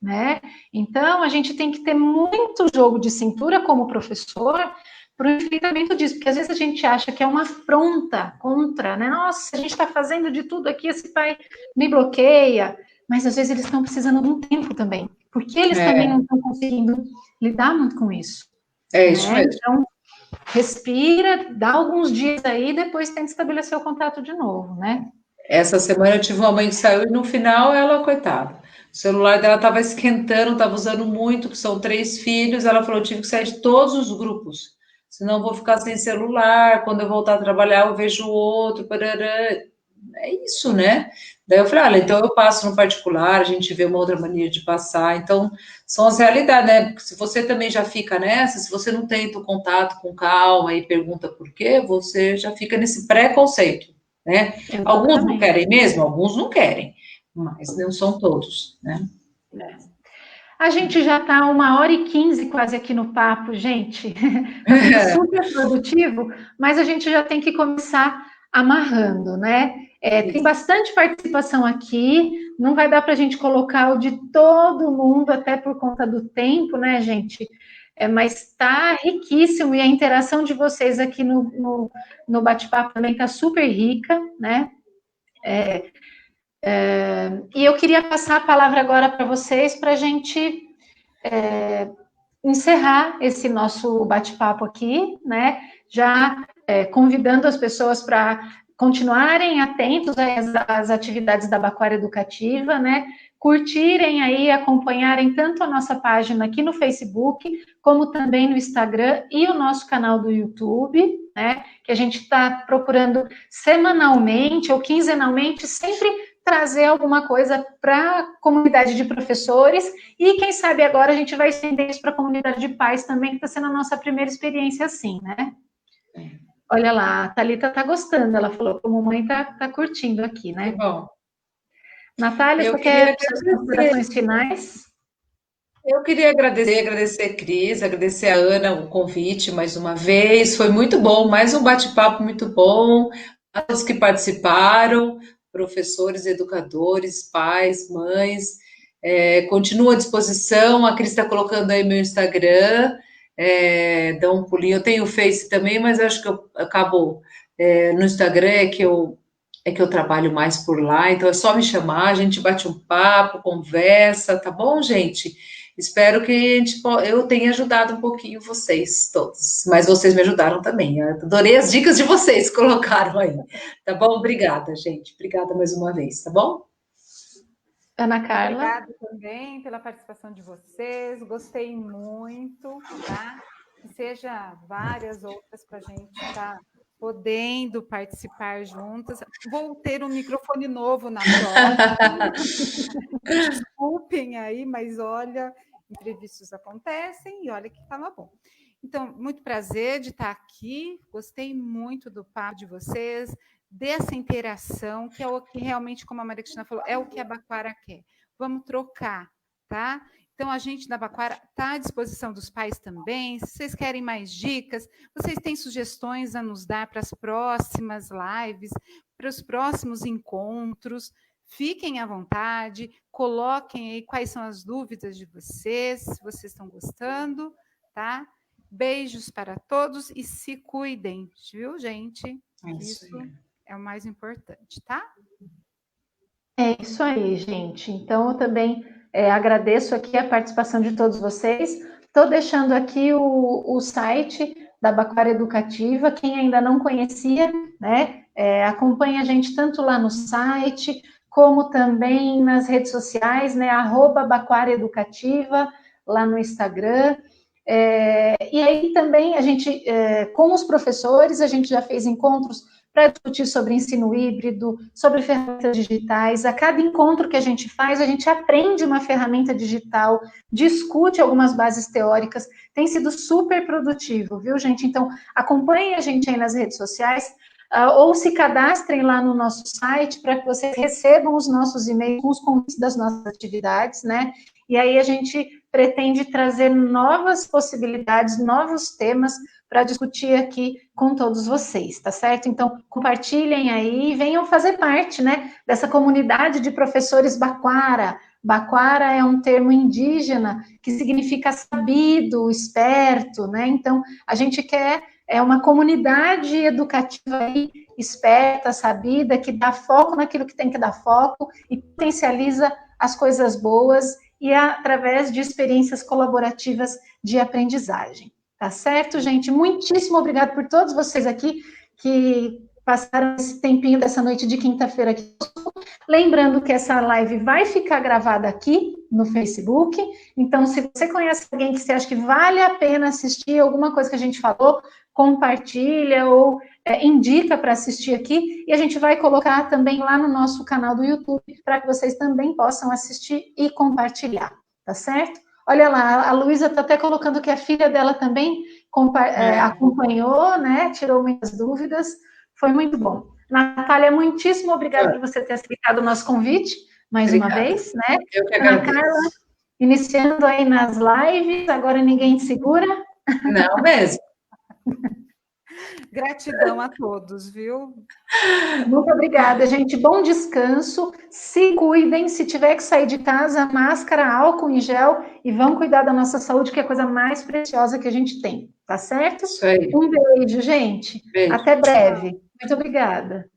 Né? Então, a gente tem que ter muito jogo de cintura como professor para o enfrentamento disso, porque às vezes a gente acha que é uma afronta contra, né? Nossa, a gente está fazendo de tudo aqui, esse pai me bloqueia, mas às vezes eles estão precisando de um tempo também, porque eles também não estão conseguindo lidar muito com isso. Isso né? mesmo. Então, respira, dá alguns dias aí, depois tenta estabelecer o contato de novo, né? Essa semana eu tive uma mãe que saiu e no final ela, coitada, o celular dela estava esquentando, estava usando muito, que são 3 filhos, ela falou, eu tive que sair de todos os grupos, senão eu vou ficar sem celular, quando eu voltar a trabalhar eu vejo o outro, parará. É isso, né? Daí eu falei, olha, então eu passo no particular, a gente vê uma outra maneira de passar, então são as realidades, né? Porque se você também já fica nessa, se você não tenta o contato com calma e pergunta por quê, você já fica nesse preconceito, né? Exatamente. Alguns não querem mesmo, alguns não querem, mas não são todos, né? A gente já está 1h15 quase aqui no papo, gente. Super produtivo, mas a gente já tem que começar amarrando, né? Tem bastante participação aqui, não vai dar para a gente colocar o de todo mundo, até por conta do tempo, né, gente? Mas está riquíssimo, e a interação de vocês aqui no bate-papo também está super rica, né? E eu queria passar a palavra agora para vocês, para a gente encerrar esse nosso bate-papo aqui, né? Já convidando as pessoas para continuarem atentos às atividades da Baquara Educativa, né? Curtirem aí, acompanharem tanto a nossa página aqui no Facebook, como também no Instagram e o nosso canal do YouTube, né? Que a gente está procurando semanalmente ou quinzenalmente sempre trazer alguma coisa para a comunidade de professores e, quem sabe, agora a gente vai estender isso para a comunidade de pais também, que está sendo a nossa primeira experiência assim, né? Olha lá, a Thalita está gostando, ela falou que a mamãe está curtindo aqui, né? Que bom. Natália, você quer suas considerações finais? Eu queria agradecer Cris, agradecer a Ana o convite mais uma vez, foi muito bom, mais um bate-papo muito bom, a todos que participaram, professores, educadores, pais, mães, continuo à disposição, a Cris está colocando aí meu Instagram, dá um pulinho, eu tenho o Face também, mas acho que eu acabo no Instagram é que eu trabalho mais por lá, então é só me chamar, a gente bate um papo, conversa, tá bom, gente? Espero que eu tenha ajudado um pouquinho vocês todos, mas vocês me ajudaram também. Eu adorei as dicas de vocês que colocaram aí, tá bom? Obrigada, gente. Obrigada mais uma vez, tá bom? Ana Carla. Obrigada também pela participação de vocês, gostei muito, tá? Que seja várias outras para a gente estar podendo participar juntas. Vou ter um microfone novo na próxima. Desculpem aí, mas olha, imprevistos acontecem e olha que estava bom. Então, muito prazer de estar aqui, gostei muito do papo de vocês, dessa interação, que é o que realmente, como a Maria Cristina falou, é o que a Baquara quer. Vamos trocar, tá? Então, a gente da Baquara está à disposição dos pais também. Se vocês querem mais dicas, vocês têm sugestões a nos dar para as próximas lives, para os próximos encontros, fiquem à vontade, coloquem aí quais são as dúvidas de vocês, se vocês estão gostando, tá? Beijos para todos e se cuidem, viu, gente? Isso é o mais importante, tá? É isso aí, gente. Então, eu também agradeço aqui a participação de todos vocês. Estou deixando aqui o site da Baquara Educativa. Quem ainda não conhecia, né, acompanha a gente tanto lá no site, como também nas redes sociais, né, @Baquara Educativa, lá no Instagram. E aí também a gente, com os professores, a gente já fez encontros para discutir sobre ensino híbrido, sobre ferramentas digitais. A cada encontro que a gente faz, a gente aprende uma ferramenta digital, discute algumas bases teóricas, tem sido super produtivo, viu, gente? Então, acompanhem a gente aí nas redes sociais, ou se cadastrem lá no nosso site para que vocês recebam os nossos e-mails com os convites das nossas atividades, né? E aí a gente pretende trazer novas possibilidades, novos temas para discutir aqui com todos vocês, tá certo? Então, compartilhem aí e venham fazer parte, né, dessa comunidade de professores Baquara. Baquara é um termo indígena que significa sabido, esperto, né? Então, a gente quer uma comunidade educativa aí, esperta, sabida, que dá foco naquilo que tem que dar foco e potencializa as coisas boas e através de experiências colaborativas de aprendizagem. Tá certo, gente? Muitíssimo obrigado por todos vocês aqui que passaram esse tempinho dessa noite de quinta-feira aqui. Lembrando que essa live vai ficar gravada aqui no Facebook, então se você conhece alguém que você acha que vale a pena assistir alguma coisa que a gente falou, compartilha ou indica para assistir aqui, e a gente vai colocar também lá no nosso canal do YouTube, para que vocês também possam assistir e compartilhar, tá certo? Olha lá, a Luísa está até colocando que a filha dela também acompanhou, né, tirou muitas dúvidas, foi muito bom. Natália, muitíssimo obrigada por você ter aceitado o nosso convite, mais uma vez, né? Eu que agradeço. Ana Carla, iniciando aí nas lives, agora ninguém te segura. Não mesmo. Gratidão a todos, viu? Muito obrigada, gente. Bom descanso. Se cuidem. Se tiver que sair de casa, máscara, álcool em gel e vão cuidar da nossa saúde, que é a coisa mais preciosa que a gente tem. Tá certo? Isso aí. Um beijo, gente. Beijo. Até breve. Muito obrigada.